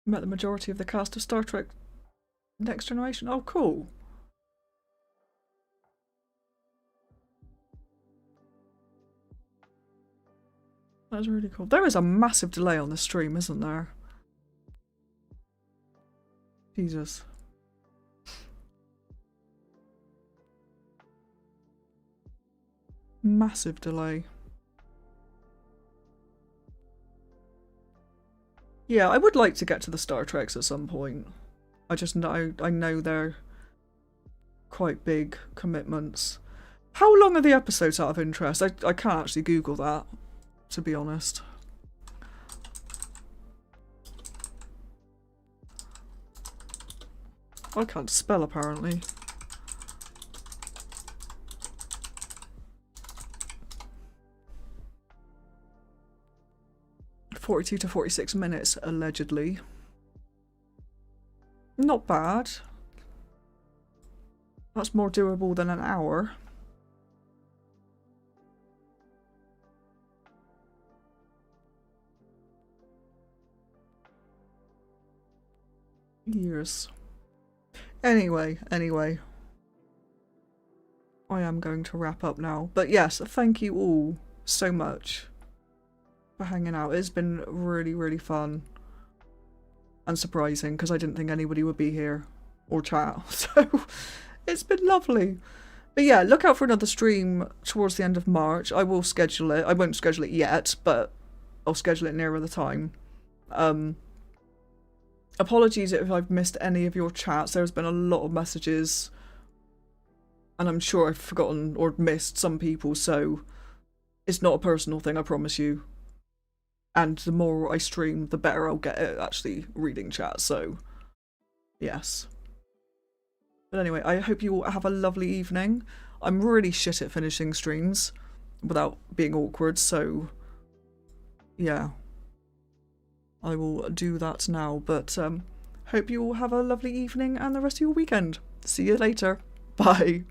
Met the majority of the cast of Star Trek Next Generation. Oh, cool. That's really cool. There is a massive delay on the stream, isn't there? Jesus. Massive delay. Yeah, I would like to get to the Star Treks at some point. I know they're quite big commitments. How long are the episodes out of interest? I can't actually Google that, to be honest. I can't spell, apparently. $42 to 46 minutes, allegedly. Not bad. That's more doable than an hour. Years. Anyway. I am going to wrap up now. But yes, thank you all so much for hanging out. It's been really, really fun. And surprising, because I didn't think anybody would be here or chat. So it's been lovely. But yeah, look out for another stream towards the end of March. I will schedule it. I won't schedule it yet, but I'll schedule it nearer the time. Apologies if I've missed any of your chats. There's been a lot of messages. And I'm sure I've forgotten or missed some people, so it's not a personal thing, I promise you. And the more I stream, the better I'll get at actually reading chat, so yes. But anyway, I hope you all have a lovely evening. I'm really shit at finishing streams without being awkward, so yeah. I will do that now, but hope you all have a lovely evening and the rest of your weekend. See you later. Bye.